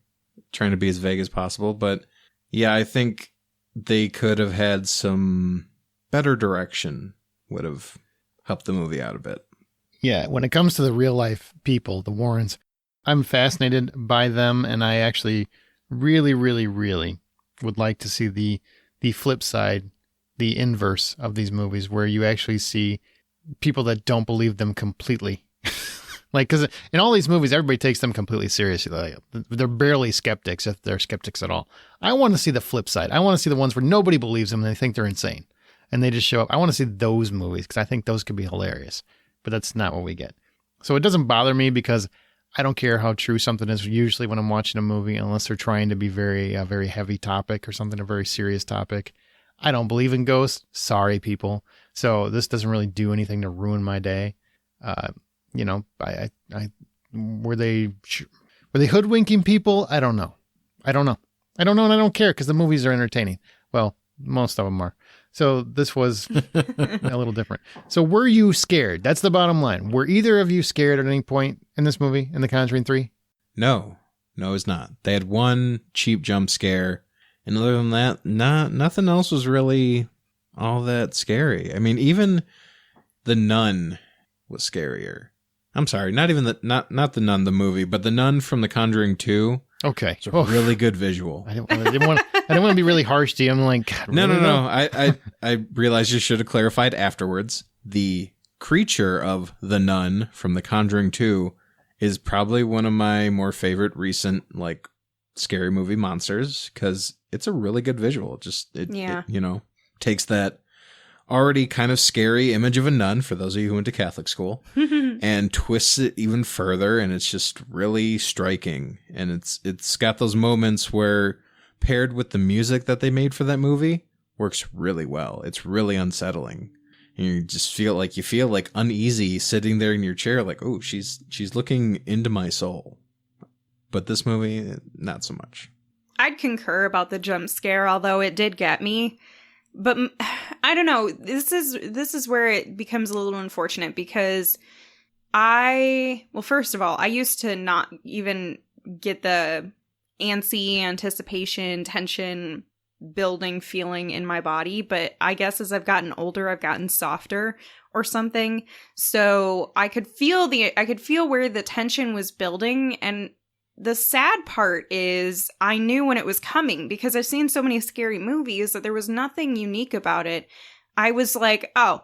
trying to be as vague as possible. But yeah, I think they could have had some better direction, would have helped the movie out a bit. Yeah, when it comes to the real life people, the Warrens, I'm fascinated by them, and I actually really, really, really would like to see the flip side, the inverse of these movies, where you actually see people that don't believe them completely. Like, because in all these movies, everybody takes them completely seriously. Like, they're barely skeptics, if they're skeptics at all. I want to see the flip side. I want to see the ones where nobody believes them and they think they're insane, and they just show up. I want to see those movies, because I think those could be hilarious. But that's not what we get. So it doesn't bother me, because I don't care how true something is usually when I'm watching a movie, unless they're trying to be a very heavy topic or something, a very serious topic. I don't believe in ghosts. Sorry, people. So this doesn't really do anything to ruin my day. Were they hoodwinking people? I don't know. And I don't care, because the movies are entertaining. Well, most of them are. So this was a little different. So were you scared? That's the bottom line. Were either of you scared at any point in this movie, in The Conjuring 3? No, it's not. They had one cheap jump scare. And other than that, nothing else was really all that scary. I mean, even the Nun was scarier. I'm sorry, not even not the Nun, the movie, but the Nun from The Conjuring 2. Okay, it's a really good visual. I didn't want to be really harsh to you. I'm like, God, no. I realized you should have clarified afterwards. The creature of the Nun from The Conjuring 2 is probably one of my more favorite recent scary movie monsters, because it's a really good visual. It takes that already kind of scary image of a nun, for those of you who went to Catholic school, and twists it even further, and it's just really striking. And it's got those moments where, paired with the music that they made for that movie, works really well. It's really unsettling. And you just feel like uneasy sitting there in your chair, like, oh, she's looking into my soul. But this movie, not so much. I'd concur about the jump scare, although it did get me. But I don't know. This is where it becomes a little unfortunate, because first of all, I used to not even get the antsy anticipation, tension building feeling in my body. But I guess as I've gotten older, I've gotten softer or something. So I could feel where the tension was building. And the sad part is I knew when it was coming, because I've seen so many scary movies that there was nothing unique about it. I was like, oh,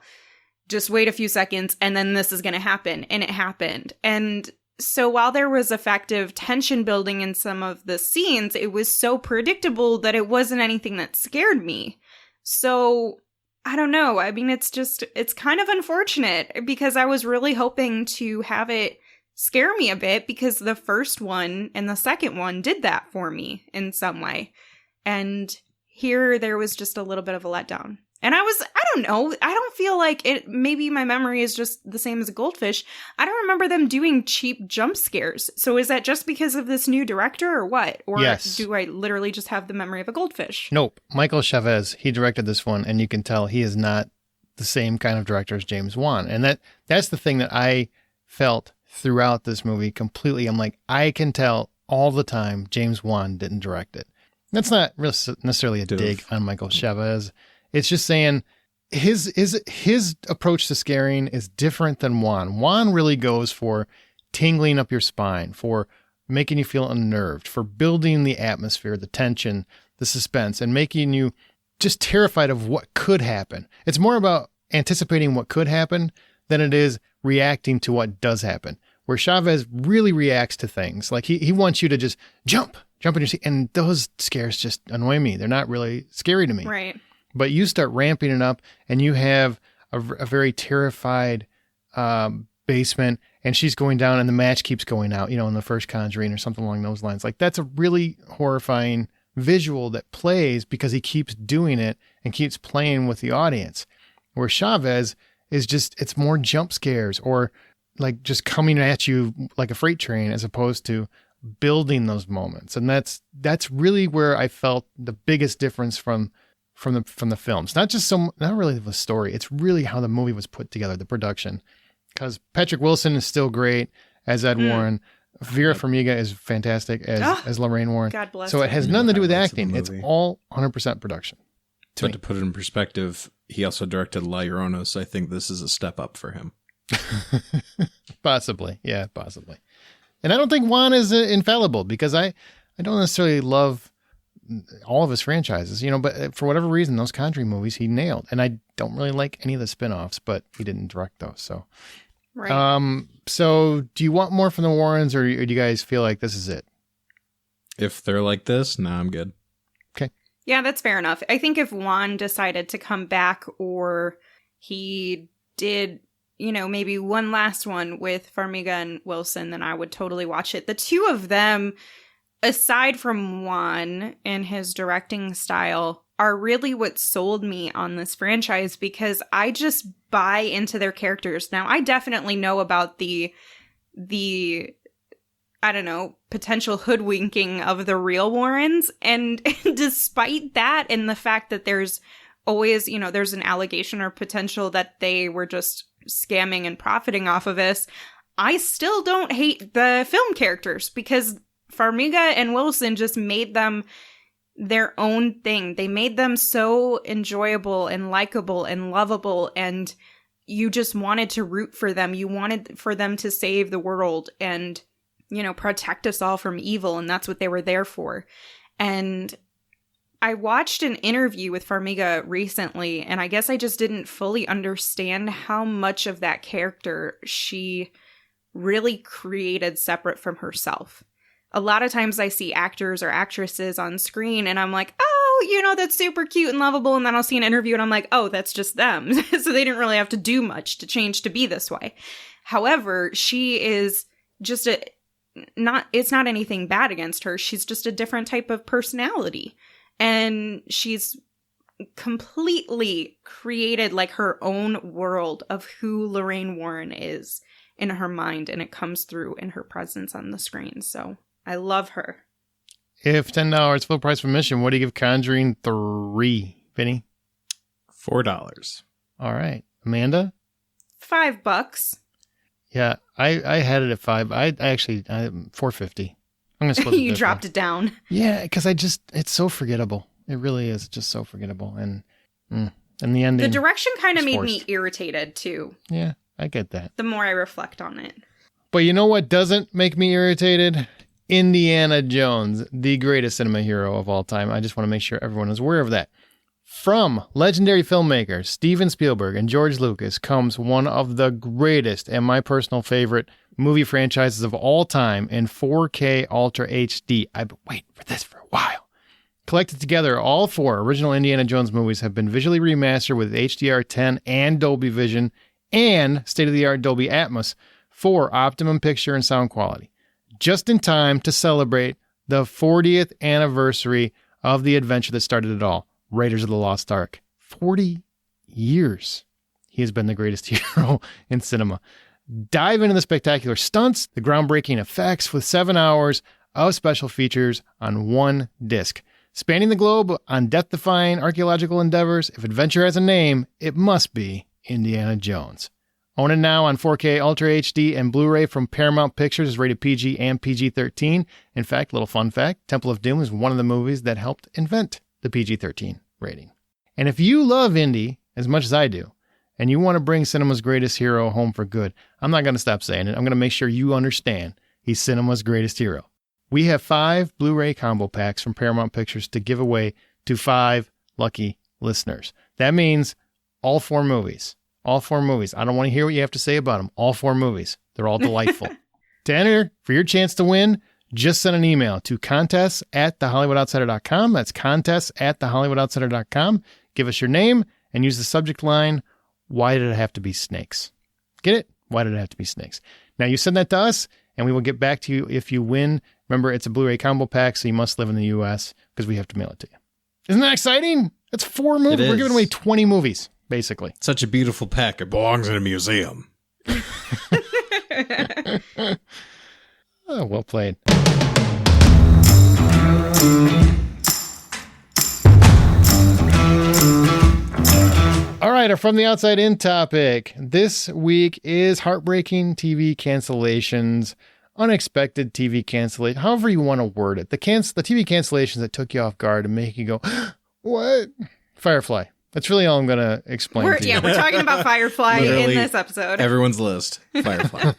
just wait a few seconds and then this is going to happen. And it happened. And so while there was effective tension building in some of the scenes, it was so predictable that it wasn't anything that scared me. So I don't know. I mean, it's kind of unfortunate because I was really hoping to have it scare me a bit because the first one and the second one did that for me in some way. And here there was just a little bit of a letdown. And I don't know. I don't feel like it. Maybe my memory is just the same as a Goldfish. I don't remember them doing cheap jump scares. So is that just because of this new director or what? Or do I literally just have the memory of a Goldfish? Nope. Michael Chavez, he directed this one, and you can tell he is not the same kind of director as James Wan. And that's the thing that I felt throughout this movie completely. I'm like, I can tell all the time James Wan didn't direct it. That's not necessarily a dig on Michael Chavez. It's just saying his approach to scaring is different than Wan. Wan really goes for tingling up your spine, for making you feel unnerved, for building the atmosphere, the tension, the suspense, and making you just terrified of what could happen. It's more about anticipating what could happen than it is reacting to what does happen. Where Chavez really reacts to things. Like he wants you to just jump in your seat. And those scares just annoy me. They're not really scary to me. Right. But you start ramping it up and you have a very terrified basement and she's going down and the match keeps going out, in the first Conjuring or something along those lines. Like that's a really horrifying visual that plays because he keeps doing it and keeps playing with the audience. Where Chavez is it's more jump scares or like just coming at you like a freight train as opposed to building those moments. And that's really where I felt the biggest difference from the films. Not really the story. It's really how the movie was put together, the production. Because Patrick Wilson is still great as Ed Warren. Vera Farmiga is fantastic as Lorraine Warren. God bless so her. It has nothing to do with acting. It's all 100% production. But to put it in perspective, he also directed La Llorona, so I think this is a step up for him. Possibly. Yeah, possibly. And I don't think Juan is infallible because I don't necessarily love all of his franchises, but for whatever reason, those Conjuring movies he nailed. And I don't really like any of the spin-offs, but he didn't direct those. So, right. So do you want more from the Warrens or do you guys feel like this is it? If they're like this, I'm good. Okay. Yeah, that's fair enough. I think if Juan decided to come back or he did, maybe one last one with Farmiga and Wilson, then I would totally watch it. The two of them, aside from Juan and his directing style, are really what sold me on this franchise because I just buy into their characters. Now, I definitely know about the I don't know, potential hoodwinking of the real Warrens. And despite that and the fact that there's always, there's an allegation or potential that they were just scamming and profiting off of this, I still don't hate the film characters because Farmiga and Wilson just made them their own thing. They made them so enjoyable and likable and lovable, and you just wanted to root for them. You wanted for them to save the world and, protect us all from evil, and that's what they were there for. And I watched an interview with Farmiga recently, and I guess I just didn't fully understand how much of that character she really created separate from herself. A lot of times I see actors or actresses on screen and I'm like, oh, that's super cute and lovable. And then I'll see an interview and I'm like, oh, that's just them. So they didn't really have to do much to change to be this way. However, she is just it's not anything bad against her. She's just a different type of personality. And she's completely created like her own world of who Lorraine Warren is in her mind. And it comes through in her presence on the screen. So I love her. If $10 full price for admission, what do you give Conjuring 3, Vinny? $4. All right. Amanda? $5. Yeah, I had it at $5. I actually $4.50. I'm gonna split it. You dropped it down. Yeah, because it's so forgettable. It really is just so forgettable. And the ending. The direction kind of made me irritated too. Yeah, I get that. The more I reflect on it. But you know what doesn't make me irritated? Indiana Jones, the greatest cinema hero of all time. I just want to make sure everyone is aware of that. From legendary filmmakers Steven Spielberg and George Lucas comes one of the greatest and my personal favorite movie franchises of all time in 4K Ultra HD. I've been waiting for this for a while. Collected together, all 4 original Indiana Jones movies have been visually remastered with HDR10 and Dolby Vision and state-of-the-art Dolby Atmos for optimum picture and sound quality, just in time to celebrate the 40th anniversary of the adventure that started it all, Raiders of the Lost Ark. 40 years he has been the greatest hero in cinema. Dive into the spectacular stunts, the groundbreaking effects with 7 hours of special features on one disc. Spanning the globe on death-defying archaeological endeavors, if adventure has a name, it must be Indiana Jones. Own it now on 4K Ultra HD and Blu-ray from Paramount Pictures. Is rated PG and PG-13. In fact, little fun fact, Temple of Doom is one of the movies that helped invent the PG-13 rating. And if you love Indy as much as I do, and you want to bring cinema's greatest hero home for good, I'm not going to stop saying it. I'm going to make sure you understand he's cinema's greatest hero. We have 5 Blu-ray combo packs from Paramount Pictures to give away to 5 lucky listeners. That means all 4 movies. All 4 movies. I don't want to hear what you have to say about them. All 4 movies. They're all delightful. To enter for your chance to win, just send an email to contests@thehollywoodoutsiders.com. That's contests@thehollywoodoutsiders.com. Give us your name and use the subject line, "Why did it have to be snakes?" Get it? Why did it have to be snakes? Now you send that to us, and we will get back to you if you win. Remember, it's a Blu-ray combo pack, so you must live in the U.S. because we have to mail it to you. Isn't that exciting? That's 4 movies. We're giving away 20 movies, basically. Such a beautiful pack. It belongs in a museum. Oh, well played. All right, our From the Outside In topic this week is heartbreaking TV cancellations, unexpected TV cancellation, however you want to word it. The TV cancellations that took you off guard and make you go, what? Firefly. That's really all I'm going to explain to you. Yeah, we're talking about Firefly in this episode. Everyone's list, Firefly.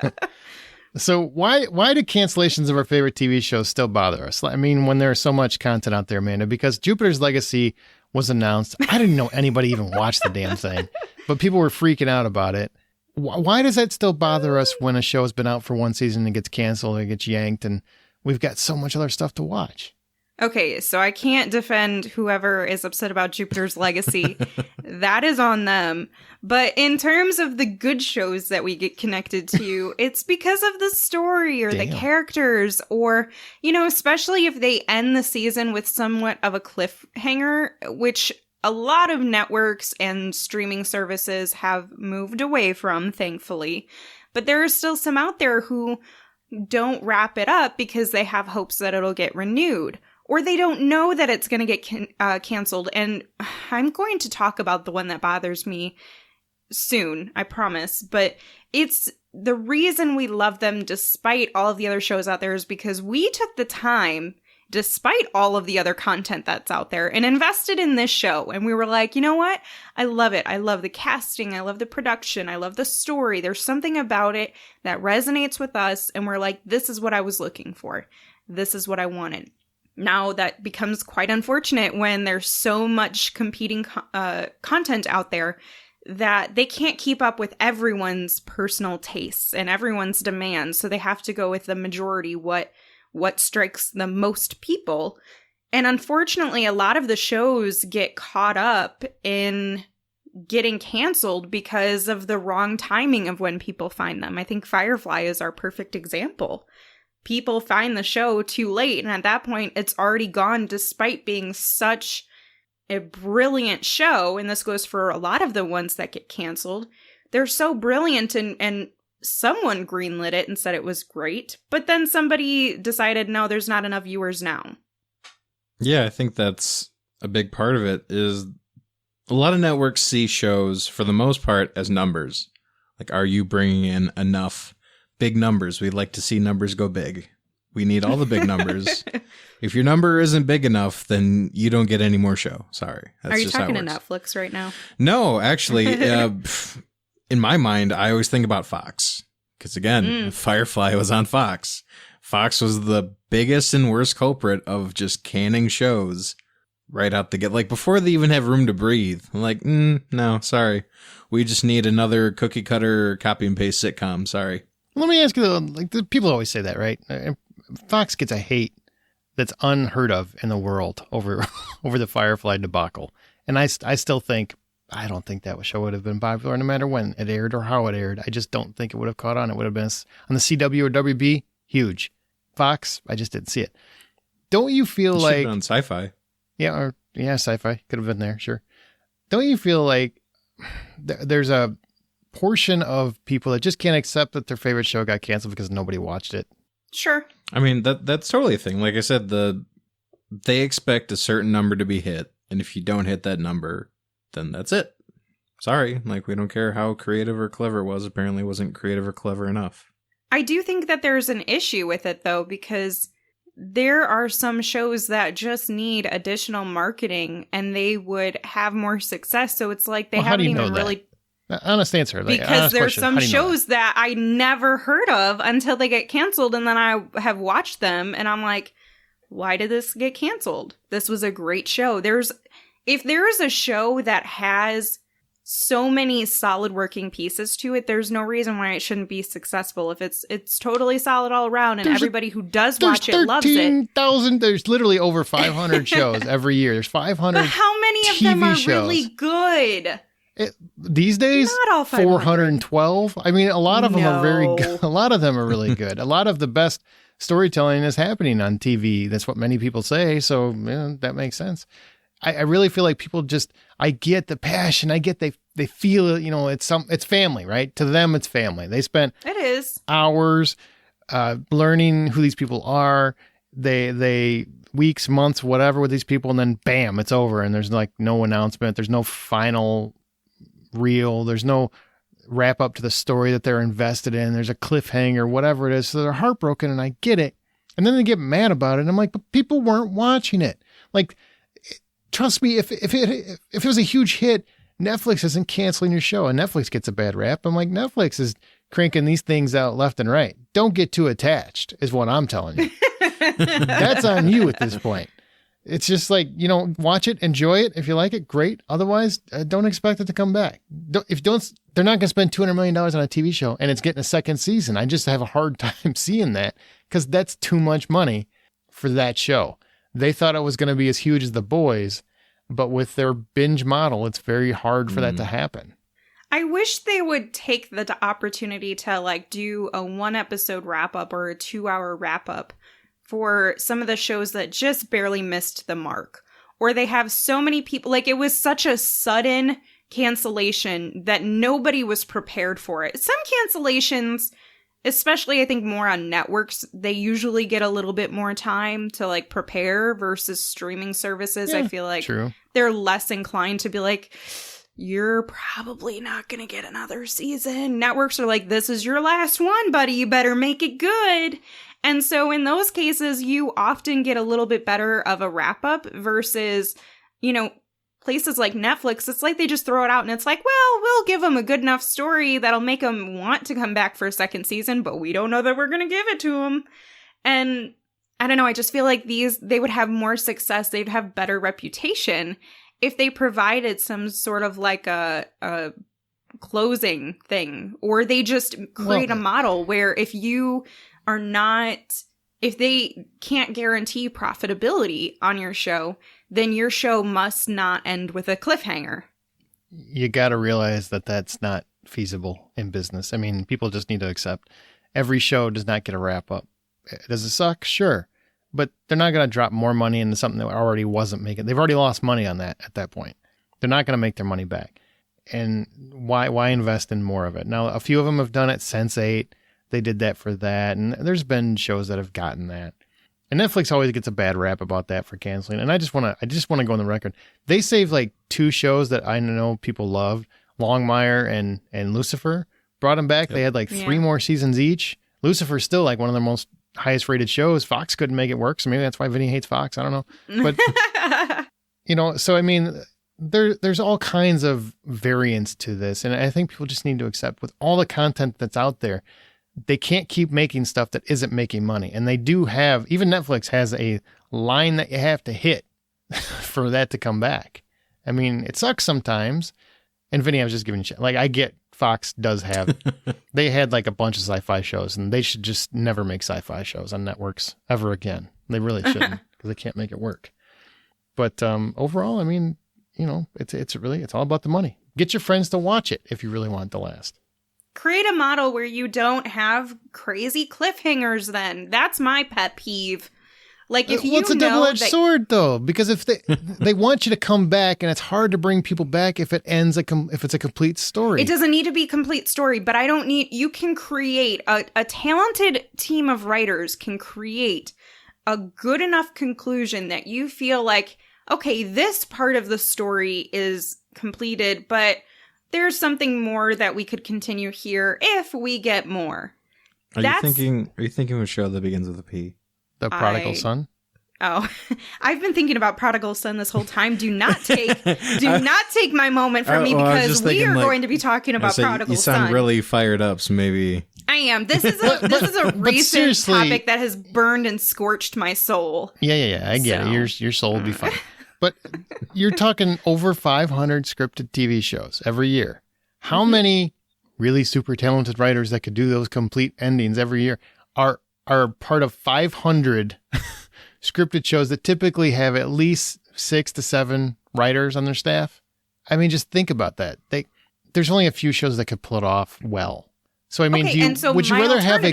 So why do cancellations of our favorite TV shows still bother us? I mean, when there's so much content out there, Amanda, because Jupiter's Legacy was announced. I didn't know anybody even watched the damn thing, but people were freaking out about it. Why does that still bother us when a show has been out for one season and gets canceled and gets yanked and we've got so much other stuff to watch? Okay, so I can't defend whoever is upset about Jupiter's Legacy. That is on them. But in terms of the good shows that we get connected to, it's because of the story or the characters or, especially if they end the season with somewhat of a cliffhanger, which a lot of networks and streaming services have moved away from, thankfully. But there are still some out there who don't wrap it up because they have hopes that it'll get renewed. Or they don't know that it's going to get canceled. And I'm going to talk about the one that bothers me soon, I promise. But it's the reason we love them despite all of the other shows out there is because we took the time, despite all of the other content that's out there, and invested in this show. And we were like, you know what? I love it. I love the casting. I love the production. I love the story. There's something about it that resonates with us. And we're like, this is what I was looking for. This is what I wanted. Now that becomes quite unfortunate when there's so much competing content out there that they can't keep up with everyone's personal tastes and everyone's demands. So they have to go with the majority, what strikes the most people. And unfortunately, a lot of the shows get caught up in getting canceled because of the wrong timing of when people find them. I think Firefly is our perfect example. People find the show too late, and at that point, it's already gone despite being such a brilliant show, and this goes for a lot of the ones that get canceled. They're so brilliant, and someone greenlit it and said it was great, but then somebody decided, no, there's not enough viewers now. Yeah, I think that's a big part of it, is a lot of networks see shows, for the most part, as numbers. Like, are you bringing in enough big numbers? We'd like to see numbers go big. We need all the big numbers. If your number isn't big enough, then you don't get any more show. Sorry. That's Are you just how it talking to works. Netflix right now? No, actually, in my mind, I always think about Fox. Because again, Firefly was on Fox. Fox was the biggest and worst culprit of just canning shows right out the gate. Like, before they even have room to breathe. I'm like, no, sorry. We just need another cookie cutter copy and paste sitcom. Sorry. Let me ask you, though, like, people always say that, right? Fox gets a hate that's unheard of in the world over over the Firefly debacle. And I still think, I don't think that show would have been popular no matter when it aired or how it aired. I just don't think it would have caught on. It would have been on the CW or WB, huge. Fox, I just didn't see it. Don't you feel It should like have been on Sci-Fi? Yeah, Sci-Fi could have been there, sure. Don't you feel like there's a portion of people that just can't accept that their favorite show got canceled because nobody watched it? Sure. I mean, that's totally a thing. Like I said, they expect a certain number to be hit, and if you don't hit that number, then that's it. Sorry, like, we don't care how creative or clever it was. Apparently, it wasn't creative or clever enough. I do think that there's an issue with it, though, because there are some shows that just need additional marketing and they would have more success. So it's like they haven't even really... Honest answer. Because there's some shows that I never heard of until they get canceled, and then I have watched them and I'm like, why did this get canceled? This was a great show. If there is a show that has so many solid working pieces to it, there's no reason why it shouldn't be successful. If it's totally solid all around and everybody who does watch it loves it. 13,000, there's literally over 500 shows every year. There's 500 But how many of them are really good? These days, Not all 500. 412. I mean, a lot of them are very good. A lot of them are really good. A lot of the best storytelling is happening on TV. That's what many people say. So that makes sense. I really feel like people just, I get the passion. I get they feel, it's family, right? To them, it's family. They spent hours learning who these people are. They weeks, months, whatever with these people, and then bam, it's over. And there's like no announcement. There's no final reel. There's no wrap up to the story that they're invested in. There's a cliffhanger, whatever it is. So they're heartbroken, and I get it. And then they get mad about it. And I'm like, but people weren't watching it. Like, trust me, if it was a huge hit, Netflix isn't canceling your show, and Netflix gets a bad rap. I'm like, Netflix is cranking these things out left and right. Don't get too attached, is what I'm telling you. That's on you at this point. It's just like, watch it, enjoy it. If you like it, great. Otherwise, don't expect it to come back. They're not going to spend $200 million on a TV show and it's getting a second season. I just have a hard time seeing that because that's too much money for that show. They thought it was going to be as huge as The Boys, but with their binge model, it's very hard for that to happen. I wish they would take the opportunity to do a 1-episode wrap up or a 2-hour wrap up for some of the shows that just barely missed the mark. Or they have so many people, it was such a sudden cancellation that nobody was prepared for it. Some cancellations, especially I think more on networks, they usually get a little bit more time to prepare versus streaming services. I feel like they're less inclined to be like, you're probably not going to get another season. Networks are like, this is your last one, buddy. You better make it good. And so in those cases, you often get a little bit better of a wrap up versus, places like Netflix. It's like they just throw it out and it's like, well, we'll give them a good enough story that'll make them want to come back for a second season, but we don't know that we're going to give it to them. And I don't know. I just feel like they would have more success. They'd have better reputation if they provided some sort of a closing thing, or they just create a model where if they can't guarantee profitability on your show, then your show must not end with a cliffhanger. You got to realize that that's not feasible in business. I mean, people just need to accept every show does not get a wrap up. Does it suck? Sure. But they're not going to drop more money into something that already wasn't making. They've already lost money on that at that point. They're not going to make their money back. And why invest in more of it? Now, a few of them have done it. Sense8, they did that for that. And there's been shows that have gotten that. And Netflix always gets a bad rap about that for canceling. And I just want to go on the record. They saved 2 shows that I know people loved. Longmire and Lucifer. Brought them back. Yep. They had 3 more seasons each. Lucifer's still one of the most highest rated shows. Fox couldn't make it work, so maybe that's why Vinny hates Fox. I don't know. But so I mean, there's all kinds of variants to this, and I think people just need to accept with all the content that's out there, they can't keep making stuff that isn't making money. And they do have, even Netflix has a line that you have to hit for that to come back. I mean, it sucks sometimes. And Vinny, I was just giving you shit. I get Fox does have, they had a bunch of sci-fi shows, and they should just never make sci-fi shows on networks ever again. They really shouldn't. because they can't make it work. But overall, I mean, it's all about the money. Get your friends to watch it if you really want it to last. Create a model where you don't have crazy cliffhangers then. That's my pet peeve. Like, if it's a double-edged sword, though, because if they want you to come back, and it's hard to bring people back if it ends if it's a complete story. It doesn't need to be a complete story, but you can create a talented team of writers can create a good enough conclusion that you feel like, okay, this part of the story is completed, but there's something more that we could continue here if we get more. Are you thinking of a show that begins with a P? The Prodigal Son? Oh, I've been thinking about Prodigal Son this whole time. Do not take my moment from me, because we are going to be talking about Prodigal Son. You sound really fired up, so maybe I am. This is a recent topic that has burned and scorched my soul. Yeah. I get it. Your soul will be fine. But you're talking over 500 scripted TV shows every year. How many really super talented writers that could do those complete endings every year are part of 500 scripted shows that typically have at least 6 to 7 writers on their staff? I mean, just think about that. There's only a few shows that could pull it off well. So I mean, would you rather have a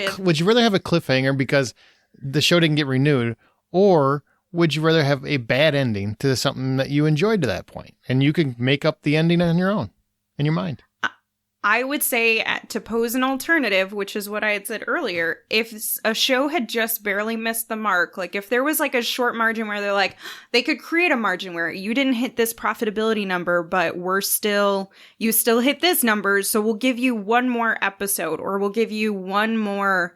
cliffhanger because the show didn't get renewed, or would you rather have a bad ending to something that you enjoyed to that point, and you can make up the ending on your own, in your mind? I would say, to pose an alternative, which is what I had said earlier, if a show had just barely missed the mark, like if there was like a short margin where they're like, they could create a margin where you didn't hit this profitability number, but you still hit this number, so we'll give you one more episode, or we'll give you one more,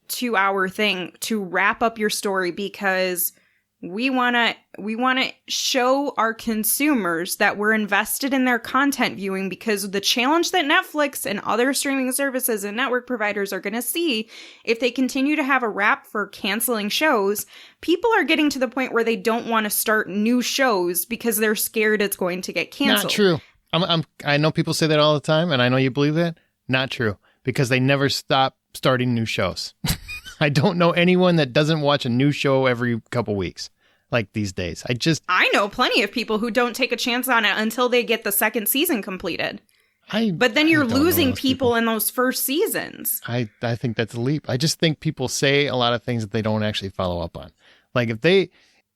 2-hour thing to wrap up your story, because we want to show our consumers that we're invested in their content viewing, because the challenge that Netflix and other streaming services and network providers are going to see if they continue to have a rap for canceling shows, people are getting to the point where they don't want to start new shows because they're scared it's going to get canceled. Not true. I know people say that all the time, and I know you believe that. Not true, because they never stop starting new shows. I don't know anyone that doesn't watch a new show every couple weeks like these days. I know plenty of people who don't take a chance on it until they get the second season completed. But then you're losing people in those first seasons. I think that's a leap. I just think people say a lot of things that they don't actually follow up on. Like,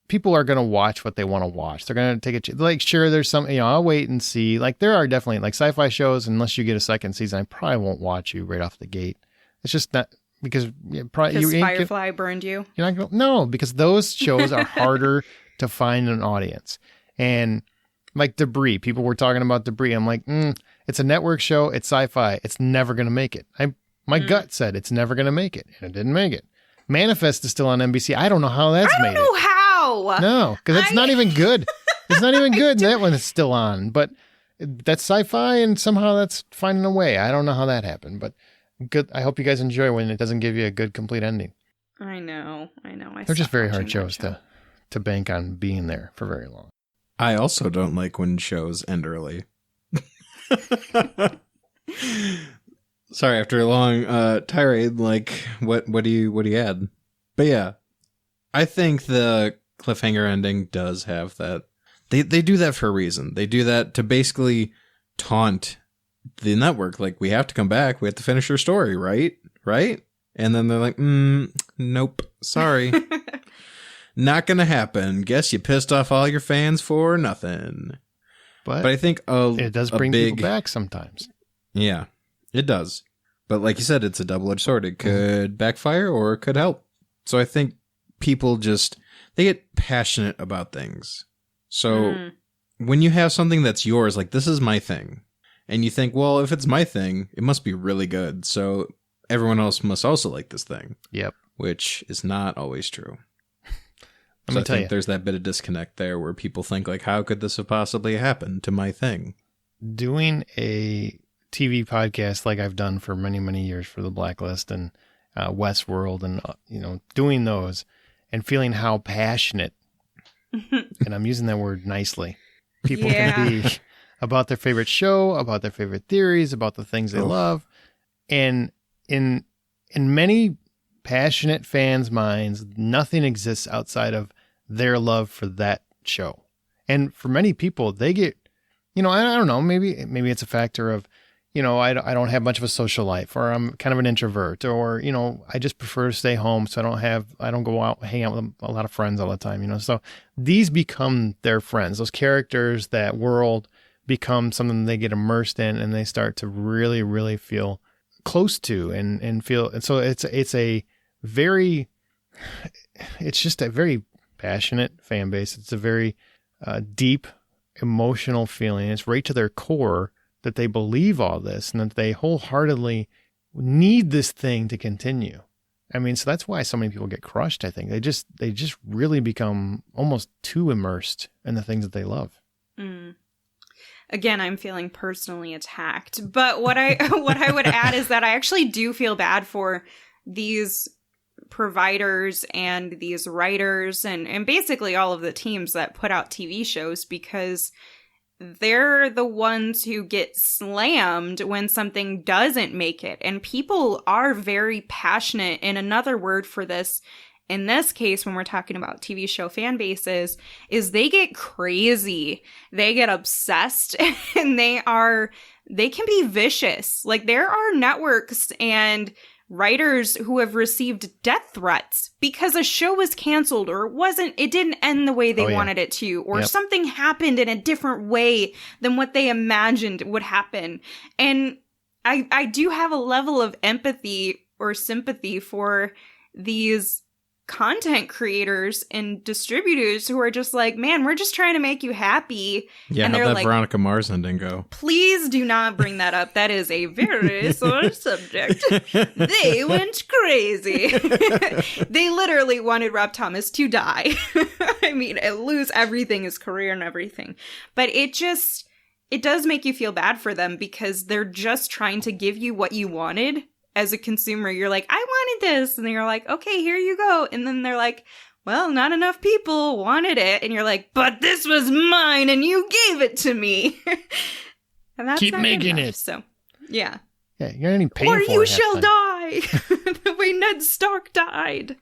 people are going to watch what they want to watch. They're going to take a chance. Like, sure, there's some, I'll wait and see. Like, there are definitely, like, sci-fi shows, unless you get a second season, I probably won't watch you right off the gate. It's just not, because Firefly burned you. You're not going. No, because those shows are harder to find an audience. And like Debris, people were talking about Debris. I'm like, it's a network show. It's sci-fi. It's never going to make it. My gut said it's never going to make it, and it didn't make it. Manifest is still on NBC. I don't know how that's made it. I don't know how. No, because it's not even good. It's not even good. That one is still on, but that's sci-fi, and somehow that's finding a way. I don't know how that happened, but. Good. I hope you guys enjoy when it doesn't give you a good, complete ending. I know. They're just very hard shows to bank on being there for very long. I also don't like when shows end early. Sorry, after a long tirade, like what do you add? But yeah, I think the cliffhanger ending does have that. They do that for a reason. They do that to basically taunt the network, like, we have to come back, we have to finish your story, right? And then they're like, nope, sorry. Not gonna happen. Guess you pissed off all your fans for nothing. But I think it does bring people back sometimes. Yeah, it does. But like you said, it's a double-edged sword. It could backfire or it could help. So I think people they get passionate about things. So when you have something that's yours, like, this is my thing, and you think, well, if it's my thing, it must be really good. So everyone else must also like this thing. Yep. Which is not always true. So I think there's that bit of disconnect there where people think, like, how could this have possibly happened to my thing? Doing a TV podcast like I've done for many, many years for The Blacklist and Westworld and, doing those and feeling how passionate, and I'm using that word nicely, people can be about their favorite show, about their favorite theories, about the things they love. And in many passionate fans' minds, nothing exists outside of their love for that show. And for many people, they get, I don't know, maybe it's a factor of, I don't have much of a social life, or I'm kind of an introvert, or, I just prefer to stay home. So I don't go out, hang out with a lot of friends all the time, so these become their friends. Those characters, that world become something they get immersed in, and they start to really, really feel close to and feel. And so it's just a very passionate fan base. It's a very deep emotional feeling. It's right to their core that they believe all this and that they wholeheartedly need this thing to continue. I mean, so that's why so many people get crushed. I think they just really become almost too immersed in the things that they love. Again, I'm feeling personally attacked, but what I would add is that I actually do feel bad for these providers and these writers and basically all of the teams that put out TV shows, because they're the ones who get slammed when something doesn't make it. And people are very passionate. And another word for this, in this case, when we're talking about TV show fan bases, is they get crazy. They get obsessed and they can be vicious. Like, there are networks and writers who have received death threats because a show was canceled, or it didn't end the way they wanted it to, or something happened in a different way than what they imagined would happen. And I do have a level of empathy or sympathy for these content creators and distributors who are just like, man, we're just trying to make you happy. Yeah, and how'd they're that like, Veronica Mars ending go? Please do not bring that up. That is a very sore subject. They went crazy. They literally wanted Rob Thomas to die. I mean, lose everything, his career and everything. But it does make you feel bad for them, because they're just trying to give you what you wanted. As a consumer, you're like, I wanted this. And then you're like, okay, here you go. And then they're like, well, not enough people wanted it. And you're like, but this was mine and you gave it to me. And that's keep not making enough, it. So, yeah. Yeah, you're not even paying for it. Or you shall die the way Ned Stark died.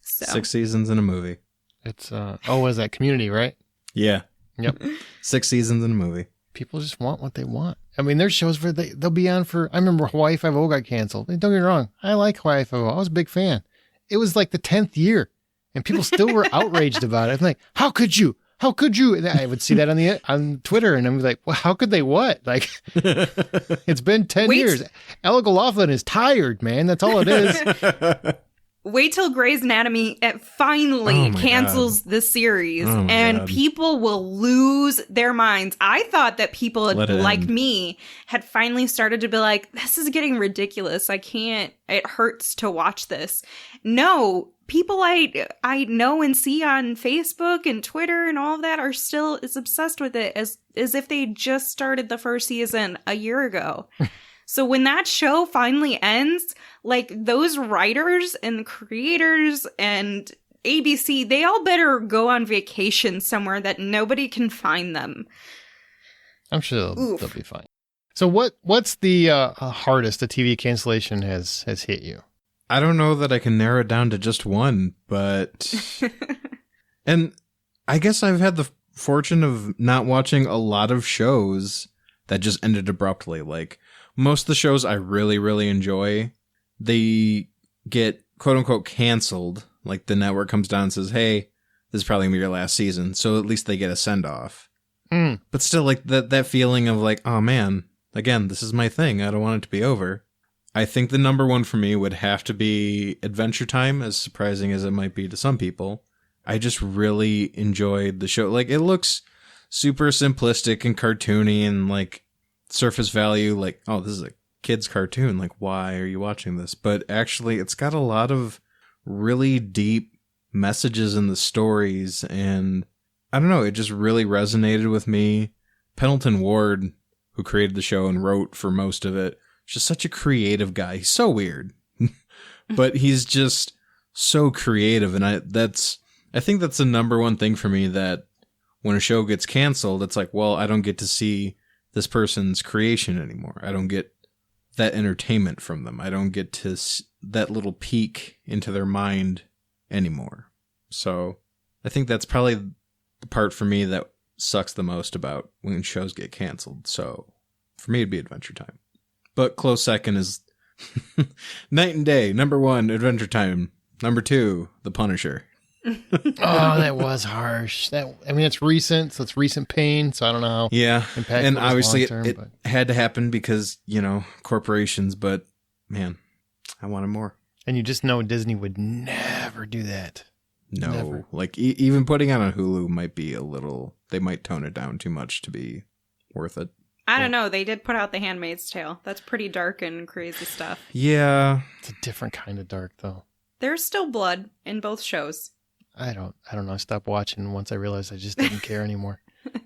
So. 6 seasons in a movie. It's, was that Community, right? Yeah. Yep. 6 seasons in a movie. People just want what they want. I mean, there's shows where they'll be on for, I remember Hawaii Five-0 got canceled. Don't get me wrong. I like Hawaii Five-0. I was a big fan. It was like the 10th year and people still were outraged about it. I'm like, how could you? How could you? And I would see that on Twitter and I'm like, well, how could they what? Like, it's been 10 years. Ella O'Loughlin is tired, man. That's all it is. Wait till Grey's Anatomy finally cancels the series and people will lose their minds. I thought that people like me had finally started to be like, this is getting ridiculous. It hurts to watch this. No, people I know and see on Facebook and Twitter and all of that are still as obsessed with it as if they just started the first season a year ago. So when that show finally ends, like, those writers and creators and ABC, they all better go on vacation somewhere that nobody can find them. I'm sure they'll be fine. So what's the hardest a TV cancellation has hit you? I don't know that I can narrow it down to just one, but... And I guess I've had the fortune of not watching a lot of shows that just ended abruptly. Like, most of the shows I really, really enjoy, they get quote-unquote canceled. Like, the network comes down and says, hey, this is probably going to be your last season. So at least they get a send-off. But still, like, that feeling of like, oh man, again, this is my thing. I don't want it to be over. I think the number one for me would have to be Adventure Time, as surprising as it might be to some people. I just really enjoyed the show. Like, it looks super simplistic and cartoony and, like, surface value, like, oh, this is a kid's cartoon. Like, why are you watching this? But actually, it's got a lot of really deep messages in the stories. And I don't know, it just really resonated with me. Pendleton Ward, who created the show and wrote for most of it, just such a creative guy. He's so weird, but he's just so creative. And I think that's the number one thing for me, that when a show gets canceled, it's like, well, I don't get to see this person's creation anymore. I don't get that entertainment from them. I don't get to that little peek into their mind anymore. So I think that's probably the part for me that sucks the most about when shows get canceled. So for me, it'd be Adventure Time. But close second is Night and Day. Number 1, Adventure Time. Number 2, The Punisher. Oh, that was harsh. It's recent, so it's recent pain. So I don't know how. Yeah, and obviously it but had to happen because corporations. But man, I wanted more. And you just know Disney would never do that. No, Never. like even putting on a Hulu might be a little. They might tone it down too much to be worth it. I don't know. They did put out The Handmaid's Tale. That's pretty dark and crazy stuff. Yeah, it's a different kind of dark, though. There's still blood in both shows. I don't know. I stopped watching once I realized I just didn't care anymore.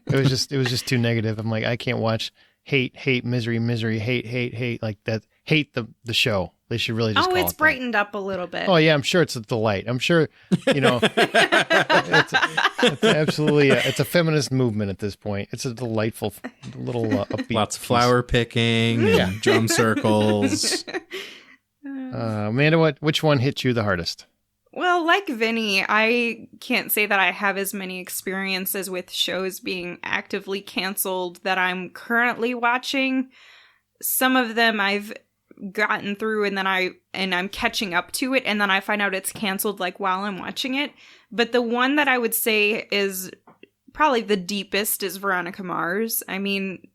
It was just too negative. I'm like, I can't watch hate, misery, hate like that. Hate the show. They should really just call it's it brightened up a little bit. Oh yeah, I'm sure it's a delight. I'm sure, it's absolutely it's a feminist movement at this point. It's a delightful little upbeat. Lots of flower picking, and drum circles. Amanda, which one hit you the hardest? Well, like Vinny, I can't say that I have as many experiences with shows being actively canceled that I'm currently watching. Some of them I've gotten through and I'm catching up to it, and then I find out it's canceled like while I'm watching it. But the one that I would say is probably the deepest is Veronica Mars. I mean,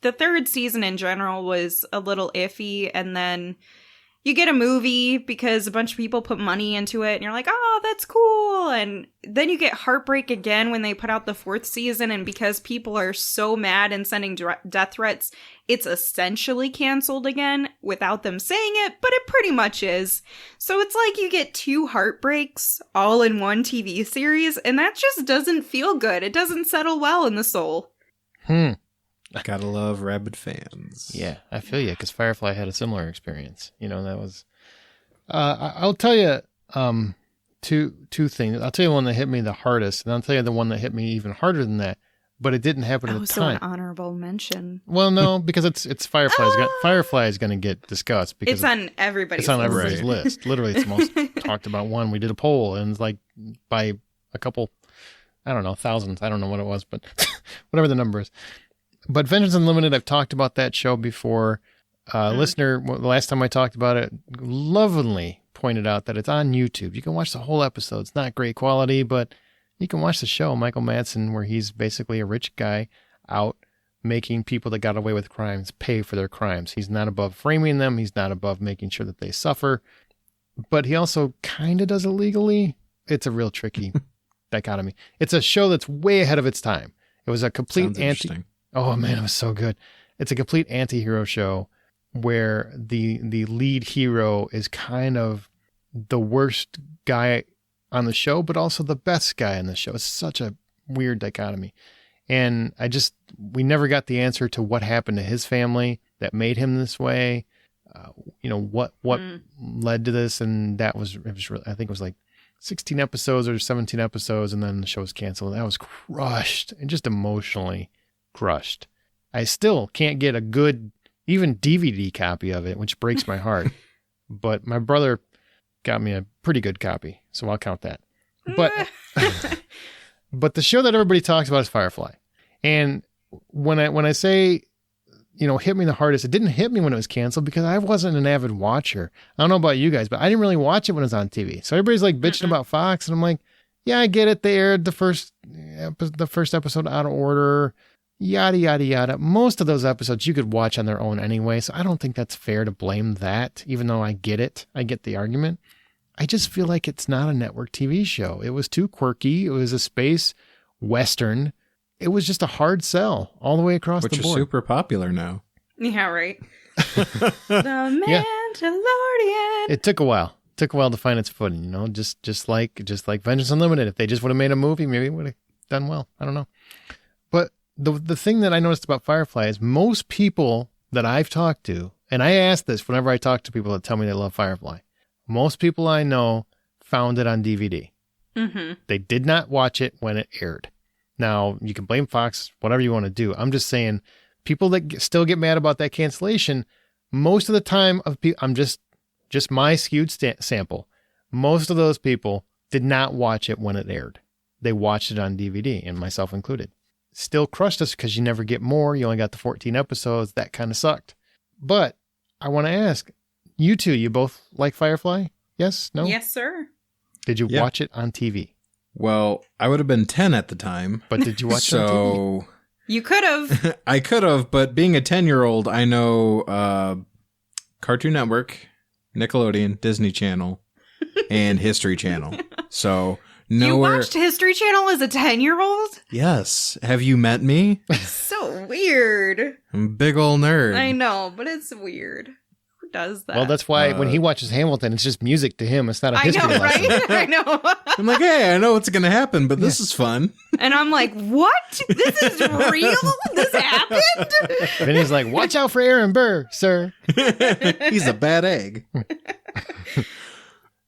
the 3rd season in general was a little iffy, and then you get a movie because a bunch of people put money into it and you're like, oh, that's cool. And then you get heartbreak again when they put out the 4th season. And because people are so mad and sending death threats, it's essentially canceled again without them saying it, but it pretty much is. So it's like you get 2 heartbreaks all in one TV series, and that just doesn't feel good. It doesn't settle well in the soul. Gotta love rabid fans. Yeah, I feel you, because Firefly had a similar experience. That was. I'll tell you two things. I'll tell you one that hit me the hardest, and I'll tell you the one that hit me even harder than that. But it didn't happen at the time. So an honorable mention. Well, no, because it's Firefly. Firefly is going to get discussed because it's on everybody's. It's on everybody's list. Literally, it's the most talked about one. We did a poll, and it's like by a couple, I don't know, thousands. I don't know what it was, but whatever the number is. But Vengeance Unlimited, I've talked about that show before. Listener, the last time I talked about it, lovingly pointed out that it's on YouTube. You can watch the whole episode. It's not great quality, but you can watch the show, Michael Madsen, where he's basically a rich guy out making people that got away with crimes pay for their crimes. He's not above framing them. He's not above making sure that they suffer. But he also kind of does it legally. It's a real tricky dichotomy. It's a show that's way ahead of its time. It was a complete Oh man, it was so good. It's a complete anti-hero show where the lead hero is kind of the worst guy on the show, but also the best guy on the show. It's such a weird dichotomy. And we never got the answer to what happened to his family that made him this way. What led to this. And it was really, I think it was like 16 episodes or 17 episodes. And then the show was canceled. And I was crushed and just emotionally crushed. I still can't get a good, even DVD copy of it, which breaks my heart. But my brother got me a pretty good copy, so I'll count that. But but the show that everybody talks about is Firefly. And when I say, hit me the hardest, it didn't hit me when it was canceled because I wasn't an avid watcher. I don't know about you guys, but I didn't really watch it when it was on TV. So everybody's like bitching about Fox, and I'm like, yeah, I get it. They aired the first episode out of order. Yada, yada, yada. Most of those episodes you could watch on their own anyway, so I don't think that's fair to blame that, even though I get it. I get the argument. I just feel like it's not a network TV show. It was too quirky. It was a space western. It was just a hard sell all the way across the board. Which is super popular now. Yeah, right. The Mandalorian. It took a while. It took a while to find its footing, just like Vengeance Unlimited. If they just would have made a movie, maybe it would have done well. I don't know. But the thing that I noticed about Firefly is most people that I've talked to, and I ask this whenever I talk to people that tell me they love Firefly, most people I know found it on DVD. Mm-hmm. They did not watch it when it aired. Now, you can blame Fox, whatever you want to do. I'm just saying, people that still get mad about that cancellation, most of the time of people, I'm just my skewed sample. Most of those people did not watch it when it aired. They watched it on DVD, and myself included. Still crushed us because you never get more. You only got the 14 episodes. That kind of sucked. But I want to ask, you two, you both like Firefly? Yes? No? Yes, sir. Did you watch it on TV? Well, I would have been 10 at the time. But did you watch it on TV? You could have. I could have, but being a 10-year-old, I know Cartoon Network, Nickelodeon, Disney Channel, and History Channel. So nowhere. You watched History Channel as a 10-year-old? Yes. Have you met me? So weird. I'm a big ol' nerd. I know, but it's weird. Who does that? Well, that's why when he watches Hamilton, it's just music to him. It's not a history lesson. Right? I know. I'm like, hey, I know what's going to happen, but this is fun. And I'm like, what? This is real? This happened? Then he's like, watch out for Aaron Burr, sir. He's a bad egg.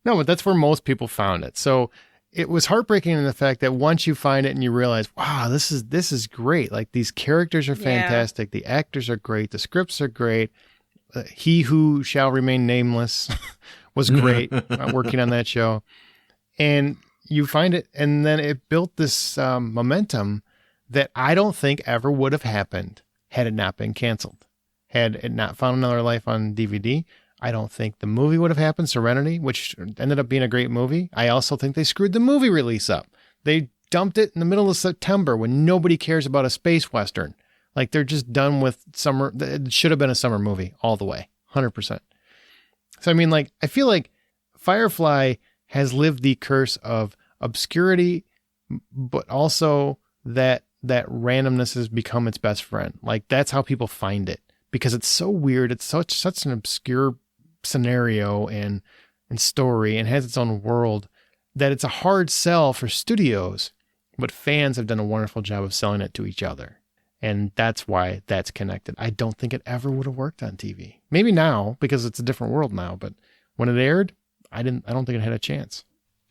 No, but that's where most people found it. So it was heartbreaking in the fact that once you find it and you realize, wow, this is great. Like, these characters are fantastic. The actors are great. The scripts are great. He Who Shall Remain Nameless was great working on that show. And you find it, and then it built this momentum that I don't think ever would have happened had it not been canceled. Had it not found another life on DVD, I don't think the movie would have happened, Serenity, which ended up being a great movie. I also think they screwed the movie release up. They dumped it in the middle of September when nobody cares about a space western. Like, they're just done with summer. It should have been a summer movie all the way, 100%. So, I mean, like, I feel like Firefly has lived the curse of obscurity, but also that randomness has become its best friend. Like, that's how people find it, because it's so weird. It's such an obscure scenario and story, and has its own world, that it's a hard sell for studios, but fans have done a wonderful job of selling it to each other. And that's why that's connected. I don't think it ever would have worked on TV. Maybe now, because it's a different world now, but when it aired, I don't think it had a chance.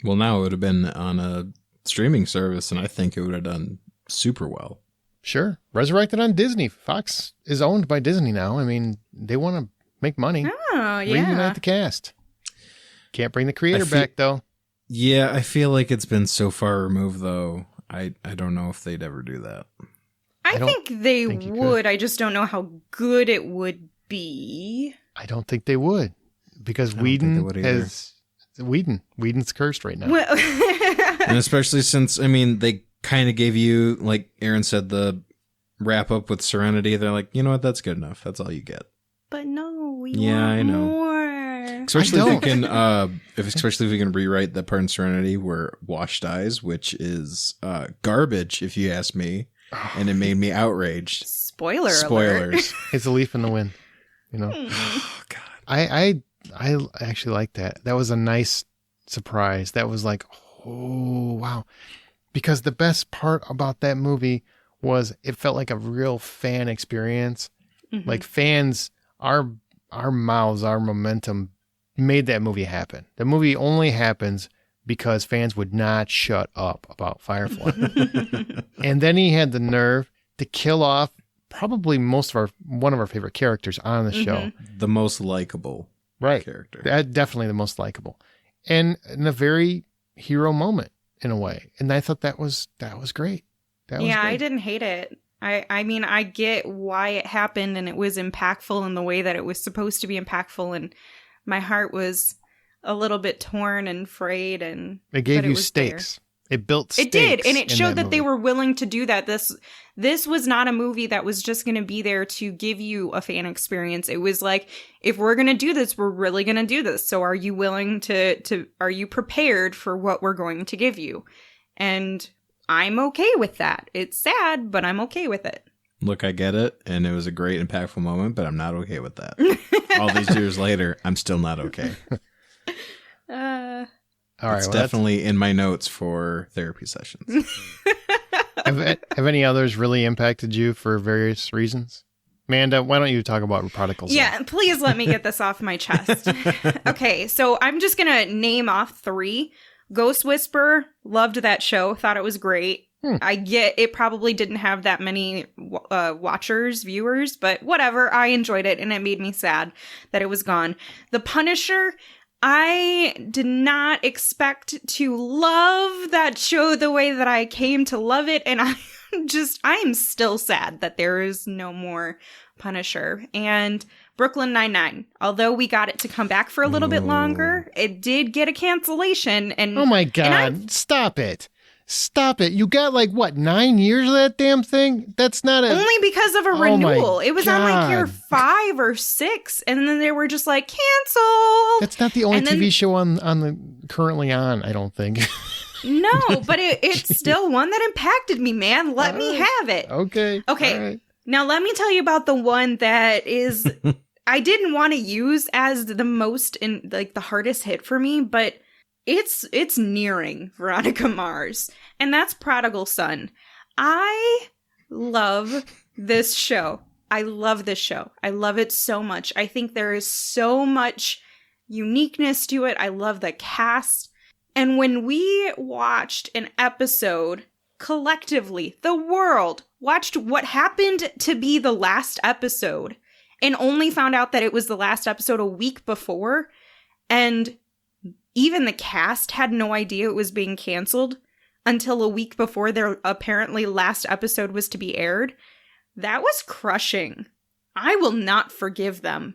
Well, now it would have been on a streaming service, and I think it would have done super well. Sure. Resurrected on Disney. Fox is owned by Disney now. I mean, they want to make money. Oh, yeah. Reunite the cast. Can't bring the creator back, though. Yeah, I feel like it's been so far removed, though. I don't know if they'd ever do that. I think they would. I just don't know how good it would be. I don't think they would, because Whedon's cursed right now. Well, and especially since, I mean, they kind of gave you, like Aaron said, the wrap up with Serenity. They're like, you know what, that's good enough. That's all you get. But no, we want I know. More. Especially if we can rewrite that part in Serenity where Wash dies, which is garbage, if you ask me. And it made me outraged. Spoilers. It's a leaf in the wind, you know. Oh God. I actually like that. That was a nice surprise. That was like, oh wow. Because the best part about that movie was it felt like a real fan experience. Mm-hmm. Like, fans, our mouths, our momentum made that movie happen. The movie only happens because fans would not shut up about Firefly. And then he had the nerve to kill off probably one of our favorite characters on the show. The most likable character. Definitely the most likable. And in a very hero moment, in a way. And I thought that was great. I didn't hate it. I mean, I get why it happened, and it was impactful in the way that it was supposed to be impactful, and my heart was a little bit torn and frayed, and it gave you stakes. There. It built stakes. It did, and it showed that they were willing to do that. This was not a movie that was just going to be there to give you a fan experience. It was like, if we're going to do this, we're really going to do this. So are you willing to are you prepared for what we're going to give you? And I'm okay with that. It's sad, but I'm okay with it. Look, I get it, and it was a great, impactful moment, but I'm not okay with that. All these years later, I'm still not okay. All right, it's definitely in my notes for therapy sessions. Have any others really impacted you for various reasons? Amanda, why don't you talk about Prodigal Son? Yeah, please let me get this off my chest. Okay, so I'm just going to name off 3. Ghost Whisperer, loved that show, thought it was great. I get it probably didn't have that many viewers, but whatever. I enjoyed it, and it made me sad that it was gone. The Punisher, I did not expect to love that show the way that I came to love it, and I'm still sad that there is no more Punisher. And Brooklyn Nine-Nine, although we got it to come back for a little bit longer, it did get a cancellation. And oh my God, stop it. Stop it. You got 9 years of that damn thing? That's not only because of a renewal. It was on year 5 or 6, and then they were just canceled. That's not the only TV show on the currently on, I don't think. No, but it's still one that impacted me, man. Let me have it. Okay. Right. Now let me tell you about the one that is I didn't want to use as the most the hardest hit for me, but it's nearing Veronica Mars, and that's Prodigal Son. I love this show. I love this show. I love it so much. I think there is so much uniqueness to it. I love the cast. And when we watched an episode collectively, the world watched what happened to be the last episode and only found out that it was the last episode a week before, and even the cast had no idea it was being canceled until a week before their apparently last episode was to be aired. That was crushing. I will not forgive them.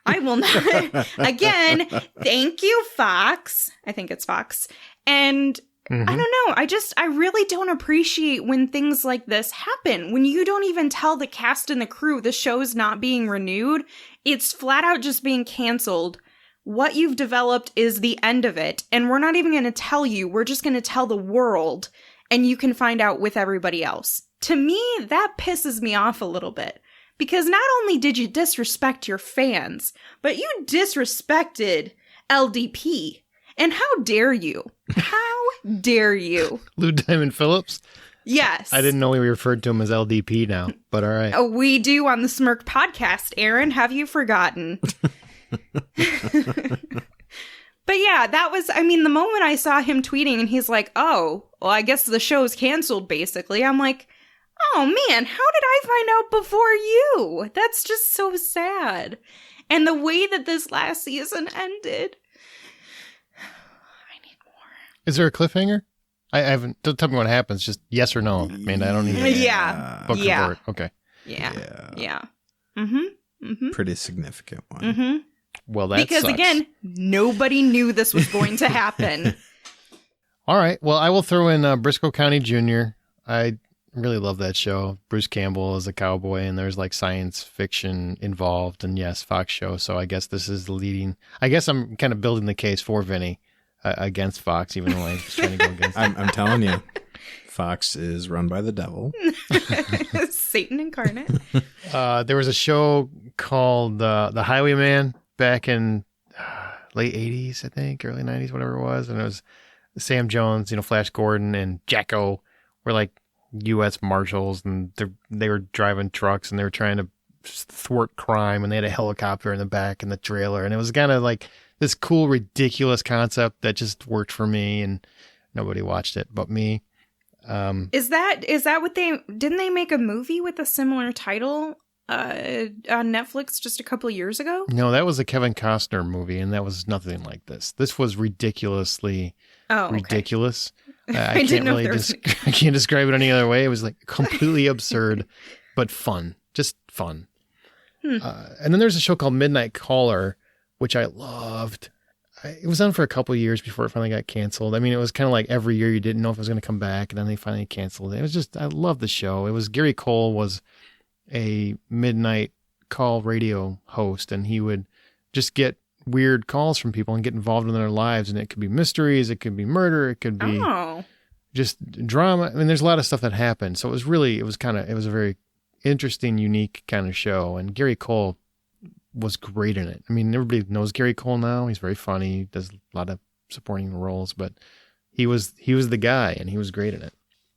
I will not. Again, thank you, Fox. I think it's Fox. And I don't know. I really don't appreciate when things like this happen. When you don't even tell the cast and the crew the show's not being renewed. It's flat out just being canceled. What you've developed is the end of it, and we're not even going to tell you. We're just going to tell the world, and you can find out with everybody else. To me, that pisses me off a little bit, because not only did you disrespect your fans, but you disrespected LDP. And how dare you? How dare you? Lou Diamond Phillips? Yes. I didn't know we referred to him as LDP now, but all right. Oh, we do on the Smirk podcast, Aaron. Have you forgotten? But yeah, that was, the moment I saw him tweeting and he's like, oh, well, I guess the show's canceled, basically. I'm like, oh man, how did I find out before you? That's just so sad. And the way that this last season ended, I need more. Is there a cliffhanger? I haven't, don't tell me what happens, just yes or no. I don't need to book report. Okay. Yeah. Mm-hmm. Pretty significant one. Mm-hmm. Well, that because sucks. Again, nobody knew this was going to happen. All right. Well, I will throw in Briscoe County Jr. I really love that show. Bruce Campbell is a cowboy, and there's science fiction involved, and yes, Fox show. So I guess this is the leading. I guess I'm kind of building the case for Vinny against Fox, even though I was trying to go against. I'm telling you, Fox is run by the devil. Satan incarnate. There was a show called The Highwayman back in late 80s, I think, early 90s, whatever it was. And it was Sam Jones, Flash Gordon, and Jacko were U.S. Marshals, and they were driving trucks, and they were trying to thwart crime, and they had a helicopter in the back in the trailer. And it was kind of this cool, ridiculous concept that just worked for me, and nobody watched it but me. Is that what didn't they make a movie with a similar title on Netflix just a couple of years ago? No, that was a Kevin Costner movie, and that was nothing like this. This was ridiculously ridiculous. I can't really I can't describe it any other way. It was completely absurd, but fun, just fun. And then there's a show called Midnight Caller, which I loved. It was on for a couple of years before it finally got canceled. It was kind of every year you didn't know if it was going to come back, and then they finally canceled it. It was just, I love the show. It was Gary Cole was a midnight call radio host, and he would just get weird calls from people and get involved in their lives. And it could be mysteries, it could be murder, it could be just drama. There's a lot of stuff that happened. So it was a very interesting, unique kind of show. And Gary Cole was great in it. Everybody knows Gary Cole now. He's very funny. He does a lot of supporting roles, but he was the guy, and he was great in it.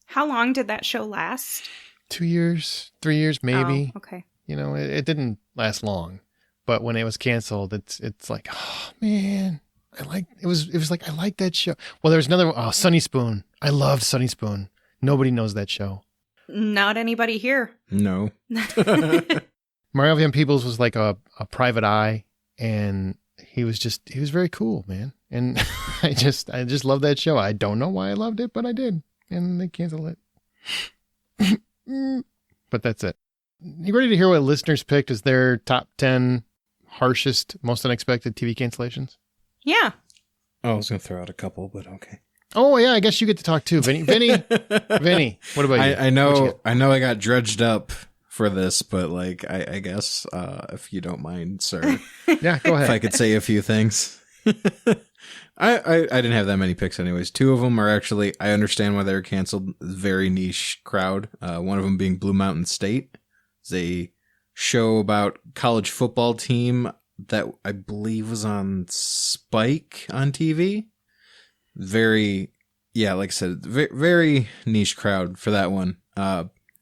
How long did that show last? 2 years, 3 years, maybe. Oh, okay. It didn't last long, but when it was canceled, it's oh man, I like that show. Well, there's another, Sunny Spoon. I loved Sunny Spoon. Nobody knows that show. Not anybody here. No. Mario Van Peebles was like a private eye, and he was very cool, man. And I just love that show. I don't know why I loved it, but I did. And they canceled it. But that's it. You ready to hear what listeners picked as their top 10 harshest, most unexpected TV cancellations? Yeah. Oh, I was going to throw out a couple, but okay. Oh, yeah, I guess you get to talk too. Vinny, what about you? I know I got dredged up for this, but like, I guess, if you don't mind, sir. Yeah, go ahead. If I could say a few things. I didn't have that many picks anyways. Two of them are actually, I understand why they were canceled. Very niche crowd. One of them being Blue Mountain State. It's a show about college football team that I believe was on Spike on TV. Very, yeah, like I said, very niche crowd for that one.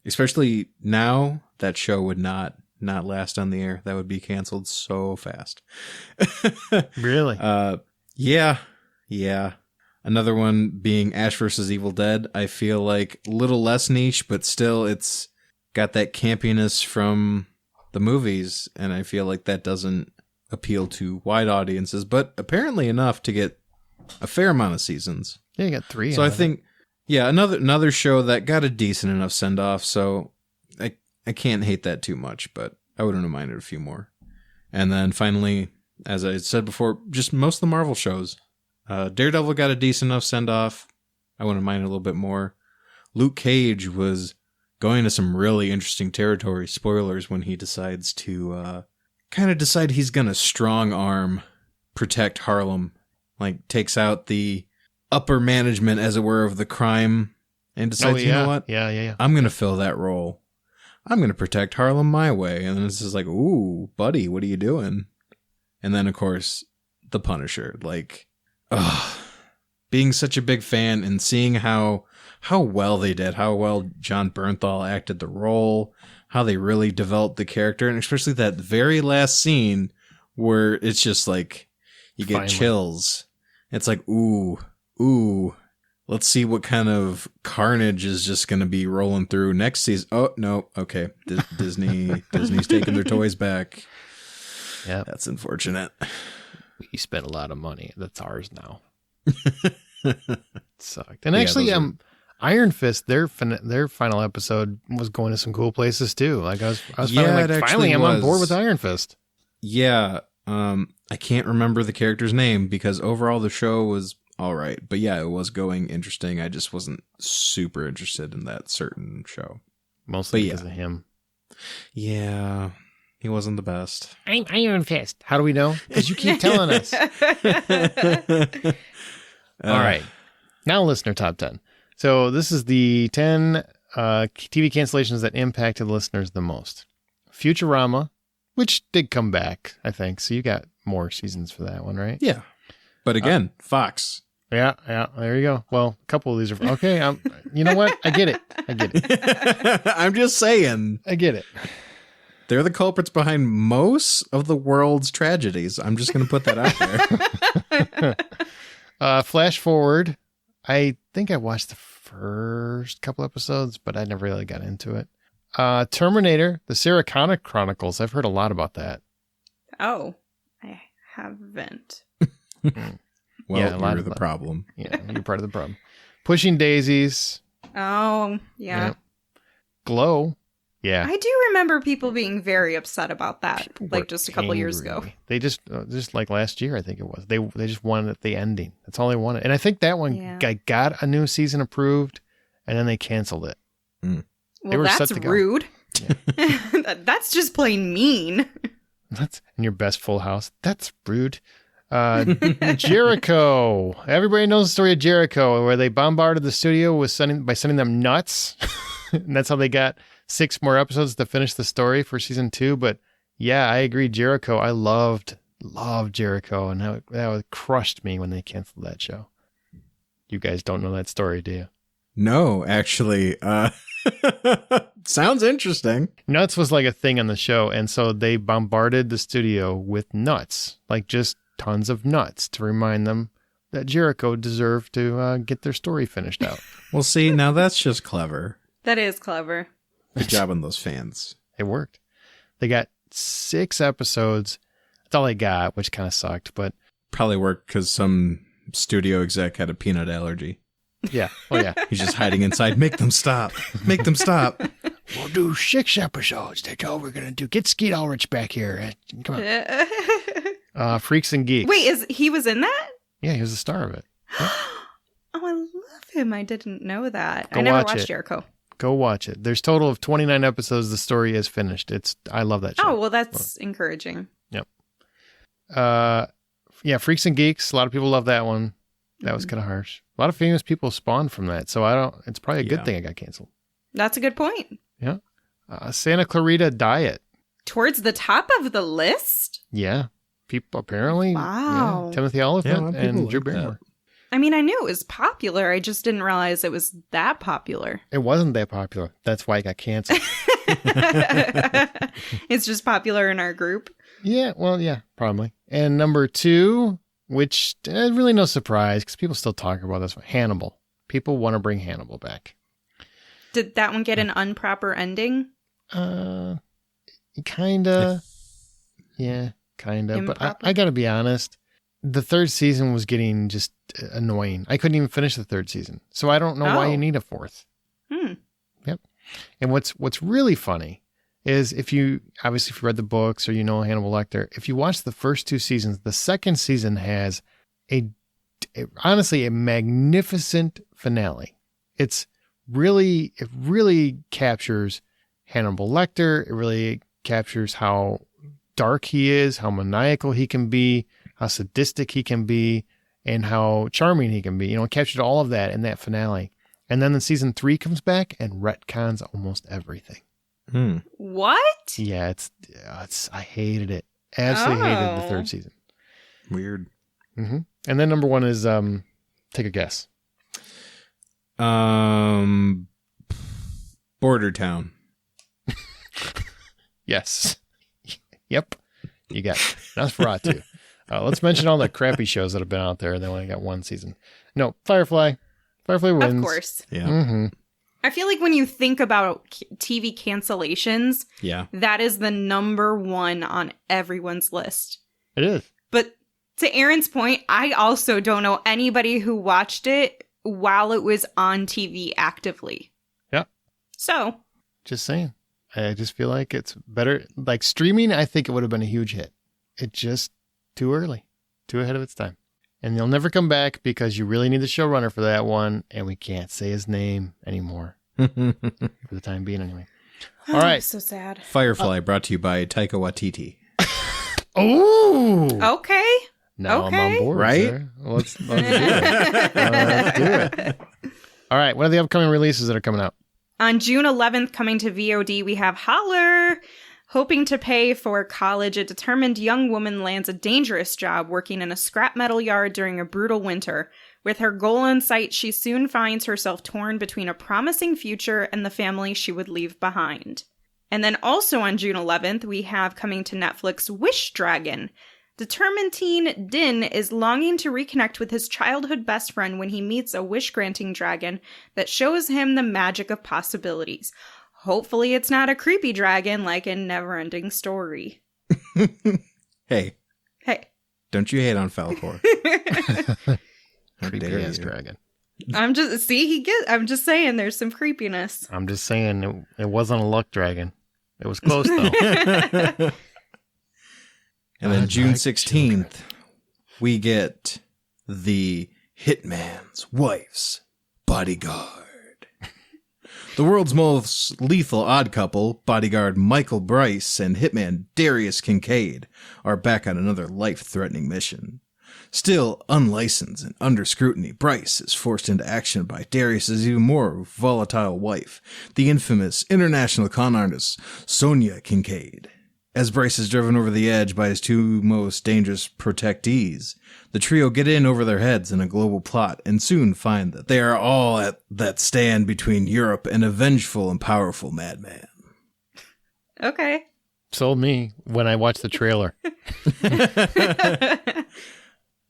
Especially now, that show would not last on the air. That would be canceled so fast. Really? Yeah. Another one being Ash vs. Evil Dead. I feel like a little less niche, but still it's got that campiness from the movies, and I feel like that doesn't appeal to wide audiences, but apparently enough to get a fair amount of seasons. Yeah, you got 3. So I think, yeah, another show that got a decent enough send-off, so I can't hate that too much, but I wouldn't have minded a few more. And then finally, as I said before, just most of the Marvel shows. Daredevil got a decent enough send-off. I wouldn't mind a little bit more. Luke Cage was going to some really interesting territory. Spoilers when he decides to decide he's going to strong arm protect Harlem. Like, takes out the upper management, as it were, of the crime and decides, you know what? Yeah. I'm going to fill that role. I'm going to protect Harlem my way. And then it's just like, ooh, buddy, what are you doing? And then, of course, The Punisher. Like, being such a big fan and seeing how well they did, how well John Bernthal acted the role, how they really developed the character, and especially that very last scene where it's just like, you get chills. It's like, ooh, let's see what kind of carnage is just going to be rolling through next season. Oh, no. Okay. Disney's taking their toys back. Yeah. That's unfortunate. We spent a lot of money. That's ours now. It sucked. And actually, Iron Fist, their final episode was going to some cool places too. Like I was finally I'm on board with Iron Fist. Yeah. I can't remember the character's name because overall the show was all right. But yeah, it was going interesting. I just wasn't super interested in that certain show. Mostly because of him. Yeah. He wasn't the best. I'm Iron Fist. How do we know? Because you keep telling us. All right. Now listener top 10. So this is the 10 TV cancellations that impacted listeners the most. Futurama, which did come back, I think. So you got more seasons for that one, right? Yeah. But again, Fox. Yeah. There you go. Well, a couple of these are okay. You know what? I get it. I'm just saying. I get it. They're the culprits behind most of the world's tragedies. I'm just going to put that out there. Flash forward. I think I watched the first couple episodes, but I never really got into it. Terminator, the Sarah Connor Chronicles. I've heard a lot about that. Oh, I haven't. Well, yeah, you're the problem. Yeah, you're part of the problem. Pushing Daisies. Oh, yeah. Glow. Yeah. I do remember people being very upset about that, like just a couple years ago. They just like last year, I think it was. They just wanted the ending. That's all they wanted. And I think that one got a new season approved, and then they canceled it. Mm. Well, that's rude. Yeah. That's just plain mean. That's in your best Full House. That's rude. Jericho. Everybody knows the story of Jericho, where they bombarded the studio by sending them nuts. And that's how they got 6 more episodes to finish the story for season 2. But yeah, I agree. Jericho. I loved Jericho, and that crushed me when they canceled that show. You guys don't know that story, do you? No, actually. Sounds interesting. Nuts was like a thing on the show, and so they bombarded the studio with nuts, like just tons of nuts to remind them that Jericho deserved to get their story finished out. Well, see, now that's just clever. That is clever. Good job on those fans. It worked. They got 6 episodes. That's all they got, which kind of sucked, but Probably worked because some studio exec had a peanut allergy. yeah. Oh, yeah. He's just hiding inside. Make them stop. Make them stop. We'll do 6 episodes. That's all we're going to do. Get Skeet Ulrich back here. Come on. Freaks and Geeks. Wait, he was in that? Yeah, he was the star of it. Yep. Oh, I love him. I didn't know that. Go I never watch watched it. Jericho. Go watch it. There's total of 29 episodes. The story is finished. I love that show. Oh, well, that's encouraging. Yep. Yeah, Freaks and Geeks. A lot of people love that one. That was kind of harsh. A lot of famous people spawned from that, so it's probably a good thing it got canceled. That's a good point. Yeah. Santa Clarita Diet. Towards the top of the list? Yeah. People apparently. Wow. Yeah, Timothy Yeah, a lot Oliphant of people and Drew like that. Barrymore. I mean, I knew it was popular. I just didn't realize it was that popular. It wasn't that popular. That's why it got canceled. It's just popular in our group. Yeah, well, yeah, probably. And number 2, which really no surprise because people still talk about this one, Hannibal. People want to bring Hannibal back. Did that one get an improper ending? Kind of. Yeah, kind of. But Improper? I got to be honest. The 3rd season was getting just annoying. I couldn't even finish the 3rd season. So I don't know why you need a 4th. Yep. And what's really funny is if you read the books or you know Hannibal Lecter, if you watch the first 2 seasons, the 2nd season has honestly a magnificent finale. It really captures Hannibal Lecter. It really captures how dark he is, how maniacal he can be, how sadistic he can be, and how charming he can be. You know, it captured all of that in that finale. And then the season 3 comes back and retcons almost everything. What? Yeah, it's I hated it. Absolutely hated the 3rd season. Weird. Mm-hmm. And then number 1 is take a guess. Border Town. Yes. Yep. You got it. Nosferatu. Let's mention all the crappy shows that have been out there. They only got 1 season. No, Firefly. Firefly wins. Of course. Yeah. Mm-hmm. I feel like when you think about TV cancellations, Yeah. that is the number 1 on everyone's list. It is. But to Aaron's point, I also don't know anybody who watched it while it was on TV actively. Yeah. So. Just saying. I just feel like it's better. Like streaming, I think it would have been a huge hit. It just too early. Too ahead of its time. And you'll never come back because you really need the showrunner for that one. And we can't say his name anymore. For the time being, anyway. All right. So sad. Firefly brought to you by Taika Waititi. Oh. Okay. Now Okay. I'm on board. Right? Sir. Let's do it. Let's do it. All right. What are the upcoming releases that are coming out? On June 11th, coming to VOD, we have Holler. Hoping to pay for college, a determined young woman lands a dangerous job working in a scrap metal yard during a brutal winter. With her goal in sight, she soon finds herself torn between a promising future and the family she would leave behind. And then also on June 11th, we have coming to Netflix Wish Dragon. Determined teen Din is longing to reconnect with his childhood best friend when he meets a wish-granting dragon that shows him the magic of possibilities. Hopefully it's not a creepy dragon like in Neverending Story. Hey. Hey. Don't you hate on Falcor? How Creepy dare ass you. dragon. I'm just saying there's some creepiness. I'm just saying it wasn't a luck dragon. It was close though. And then I June like 16th, we get the Hitman's Wife's Bodyguard. The world's most lethal odd couple, bodyguard Michael Bryce and hitman Darius Kincaid, are back on another life-threatening mission. Still unlicensed and under scrutiny, Bryce is forced into action by Darius's even more volatile wife, the infamous international con artist Sonia Kincaid. As Bryce is driven over the edge by his 2 most dangerous protectees, the trio get in over their heads in a global plot and soon find that they are all at that stand between Europe and a vengeful and powerful madman. Okay. Sold me when I watched the trailer.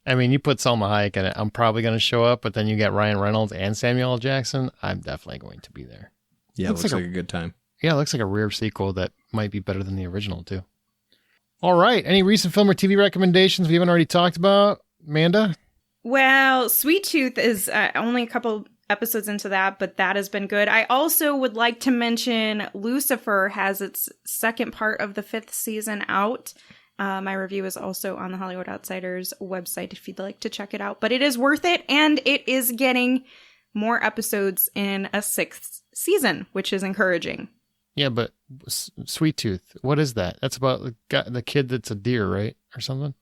I mean, you put Salma Hayek in it, I'm probably going to show up, but then you get Ryan Reynolds and Samuel L. Jackson. I'm definitely going to be there. Yeah, looks like a good time. Yeah, it looks like a rare sequel that might be better than the original, too. All right. Any recent film or TV recommendations we haven't already talked about? Amanda? Well, Sweet Tooth is only a couple episodes into that, but that has been good. I also would like to mention Lucifer has its second part of the 5th season out. My review is also on the Hollywood Outsiders website if you'd like to check it out. But it is worth it, and it is getting more episodes in a 6th season, which is encouraging. Yeah, but Sweet Tooth, what is that? That's about the kid that's a deer, right? Or something?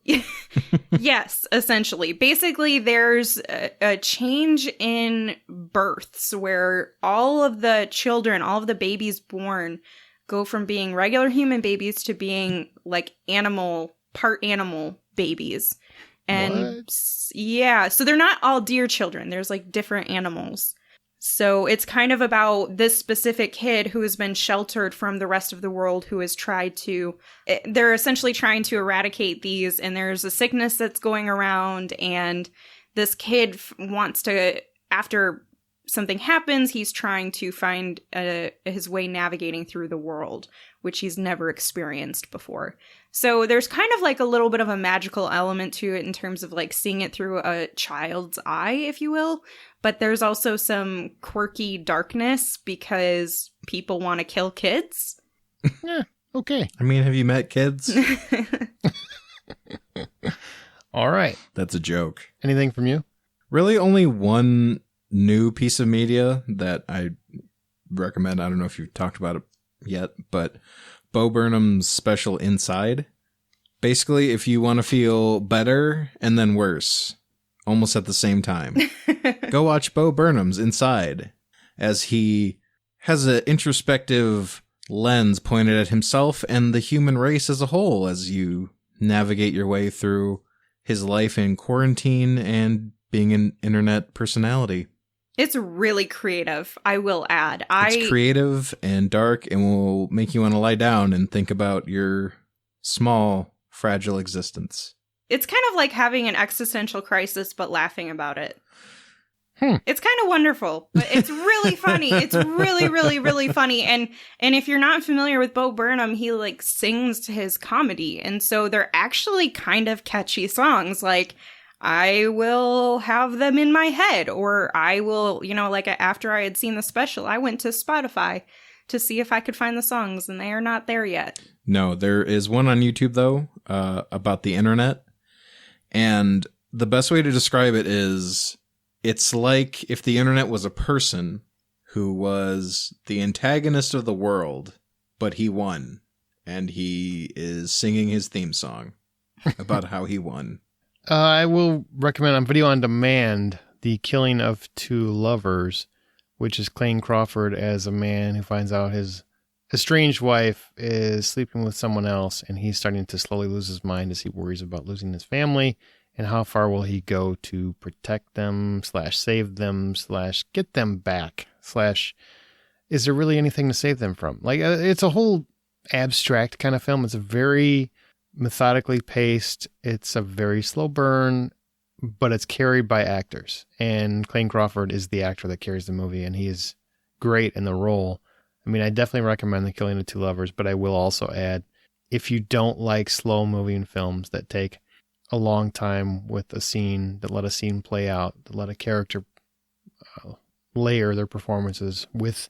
Yes, essentially. Basically, there's a change in births where all of the children, all of the babies born go from being regular human babies to being like part animal babies. And yeah, so they're not all deer children. There's like different animals. So it's kind of about this specific kid who has been sheltered from the rest of the world, who has they're essentially trying to eradicate these, and there's a sickness that's going around, and this kid wants to, after something happens, he's trying to find his way navigating through the world, which he's never experienced before. So there's kind of like a little bit of a magical element to it in terms of like seeing it through a child's eye, if you will. But there's also some quirky darkness because people want to kill kids. Yeah, okay. I mean, have you met kids? All right. That's a joke. Anything from you? Really only one new piece of media that I recommend. I don't know if you've talked about it yet, but Bo Burnham's special Inside. Basically, if you want to feel better and then worse, almost at the same time, go watch Bo Burnham's Inside, as he has an introspective lens pointed at himself and the human race as a whole as you navigate your way through his life in quarantine and being an internet personality. It's really creative, I will add. It's creative and dark and will make you want to lie down and think about your small, fragile existence. It's kind of like having an existential crisis, but laughing about it. It's kind of wonderful, but it's really funny. It's really, really, really funny. And if you're not familiar with Bo Burnham, he like sings to his comedy. And so they're actually kind of catchy songs. Like, I will have them in my head, or I will, after I had seen the special, I went to Spotify to see if I could find the songs, and they are not there yet. No, there is one on YouTube, though, about the internet. And the best way to describe it is, it's like if the internet was a person who was the antagonist of the world, but he won. And he is singing his theme song about how he won. I will recommend on video on demand The Killing of Two Lovers, which is Clayne Crawford as a man who finds out his estranged wife is sleeping with someone else, and he's starting to slowly lose his mind as he worries about losing his family, and how far will he go to protect them, /save them, /get them back, is there really anything to save them from? Like, it's a whole abstract kind of film. It's a very methodically paced. It's a very slow burn, but it's carried by actors. And Clayne Crawford is the actor that carries the movie, and he is great in the role. I mean, I definitely recommend The Killing of Two Lovers, but I will also add, if you don't like slow-moving films that take a long time with a scene, that let a scene play out, that let a character layer their performances with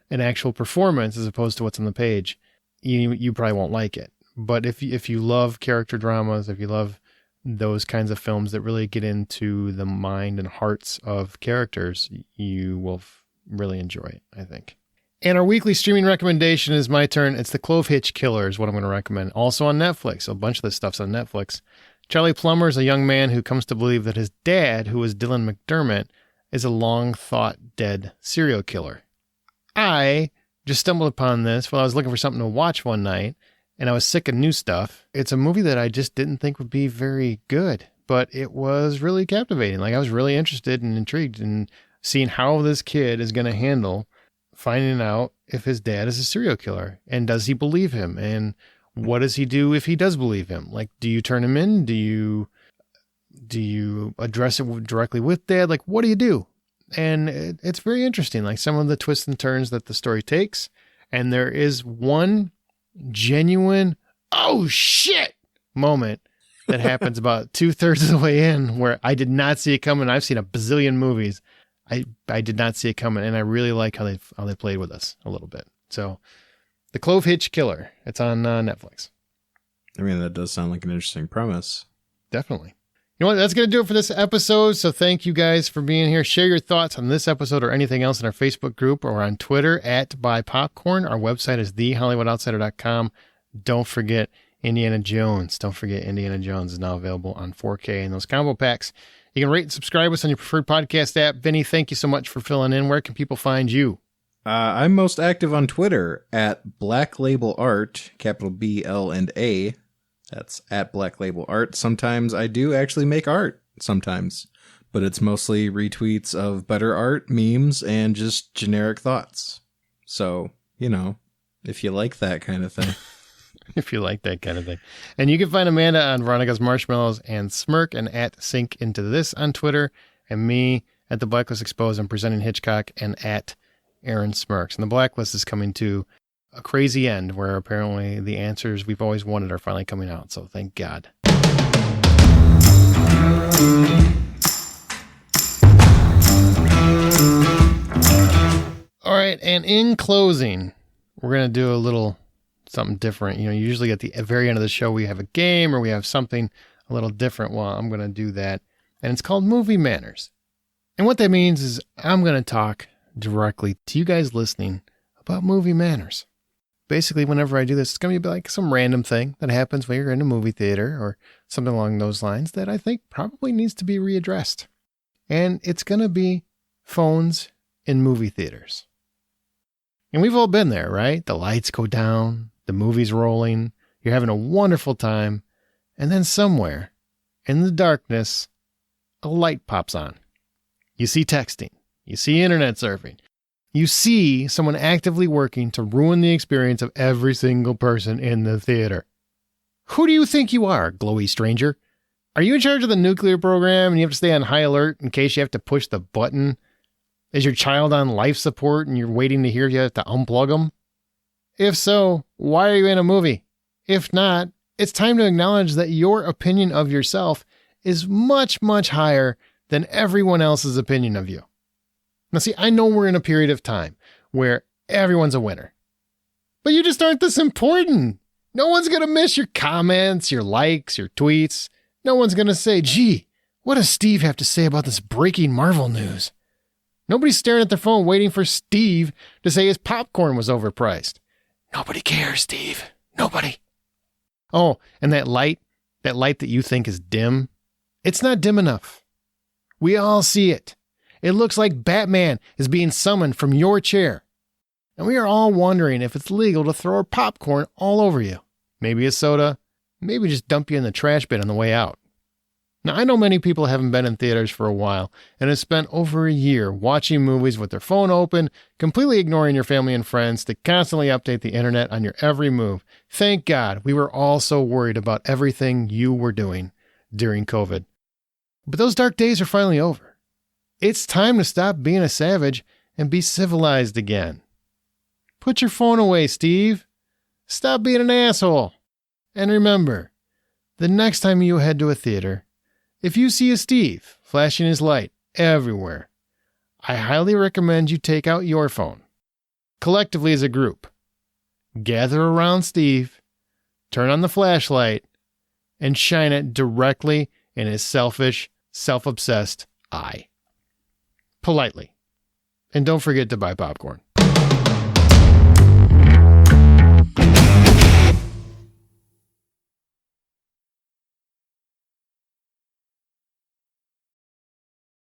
an actual performance as opposed to what's on the page, you probably won't like it. But if you love character dramas, if you love those kinds of films that really get into the mind and hearts of characters, you will really enjoy it, I think. And our weekly streaming recommendation is my turn. It's The Clove Hitch Killer is what I'm going to recommend. Also on Netflix. A bunch of this stuff's on Netflix. Charlie Plummer is a young man who comes to believe that his dad, who is Dylan McDermott, is a long-thought dead serial killer. I just stumbled upon this while I was looking for something to watch one night, and I was sick of new stuff. It's a movie that I just didn't think would be very good, but it was really captivating. Like, I was really interested and intrigued in seeing how this kid is going to handle finding out if his dad is a serial killer, and does he believe him, and what does he do if he does believe him? Like, do you turn him in? Do you Do you address it directly with dad? Like, what do you do? And it's very interesting, like some of the twists and turns that the story takes. And there is one genuine, oh shit moment that happens about 2/3 of the way in where I did not see it coming. I've seen a bazillion movies. I did not see it coming. And I really like how they played with us a little bit. So The Clove Hitch Killer, it's on Netflix. I mean, that does sound like an interesting premise. Definitely. You know what? That's going to do it for this episode. So thank you guys for being here. Share your thoughts on this episode or anything else in our Facebook group or on Twitter @BuyPopcorn. Our website is thehollywoodoutsider.com. Don't forget Indiana Jones. Don't forget Indiana Jones is now available on 4K in those combo packs. You can rate and subscribe us on your preferred podcast app. Vinny, thank you so much for filling in. Where can people find you? I'm most active on Twitter @BlackLabelArt, capital B, L, and A. That's @BlackLabelArt. Sometimes I do actually make art, sometimes. But it's mostly retweets of better art, memes, and just generic thoughts. So, you know, if you like that kind of thing. If you like that kind of thing. And you can find Amanda on Veronica's Marshmallows and Smirk and @SinkIntoThis on Twitter. And me at The Blacklist Exposed and Presenting Hitchcock and @Aaron Smirks. And The Blacklist is coming to a crazy end where apparently the answers we've always wanted are finally coming out. So thank God. All right. And in closing, we're going to do a little something different. You know, usually at the very end of the show, we have a game or we have something a little different. Well, I'm going to do that. And it's called Movie Manners. And what that means is I'm going to talk directly to you guys listening about movie manners. Basically, whenever I do this, it's going to be like some random thing that happens when you're in a movie theater or something along those lines that I think probably needs to be readdressed. And it's going to be phones in movie theaters. And we've all been there, right? The lights go down, the movie's rolling, you're having a wonderful time, and then somewhere in the darkness, a light pops on. You see texting, you see internet surfing, you see someone actively working to ruin the experience of every single person in the theater. Who do you think you are, glowy stranger? Are you in charge of the nuclear program and you have to stay on high alert in case you have to push the button? Is your child on life support and you're waiting to hear if you have to unplug them? If so, why are you in a movie? If not, it's time to acknowledge that your opinion of yourself is much, much higher than everyone else's opinion of you. Now see, I know we're in a period of time where everyone's a winner. But you just aren't this important. No one's going to miss your comments, your likes, your tweets. No one's going to say, gee, what does Steve have to say about this breaking Marvel news? Nobody's staring at their phone waiting for Steve to say his popcorn was overpriced. Nobody cares, Steve. Nobody. Oh, and that light that you think is dim, it's not dim enough. We all see it. It looks like Batman is being summoned from your chair. And we are all wondering if it's legal to throw our popcorn all over you. Maybe a soda, maybe just dump you in the trash bin on the way out. Now, I know many people haven't been in theaters for a while and have spent over a year watching movies with their phone open, completely ignoring your family and friends to constantly update the internet on your every move. Thank God we were all so worried about everything you were doing during COVID. But those dark days are finally over. It's time to stop being a savage and be civilized again. Put your phone away, Steve. Stop being an asshole. And remember, the next time you head to a theater, if you see a Steve flashing his light everywhere, I highly recommend you take out your phone. Collectively as a group, gather around Steve, turn on the flashlight, and shine it directly in his selfish, self-obsessed eye. Politely. And don't forget to buy popcorn.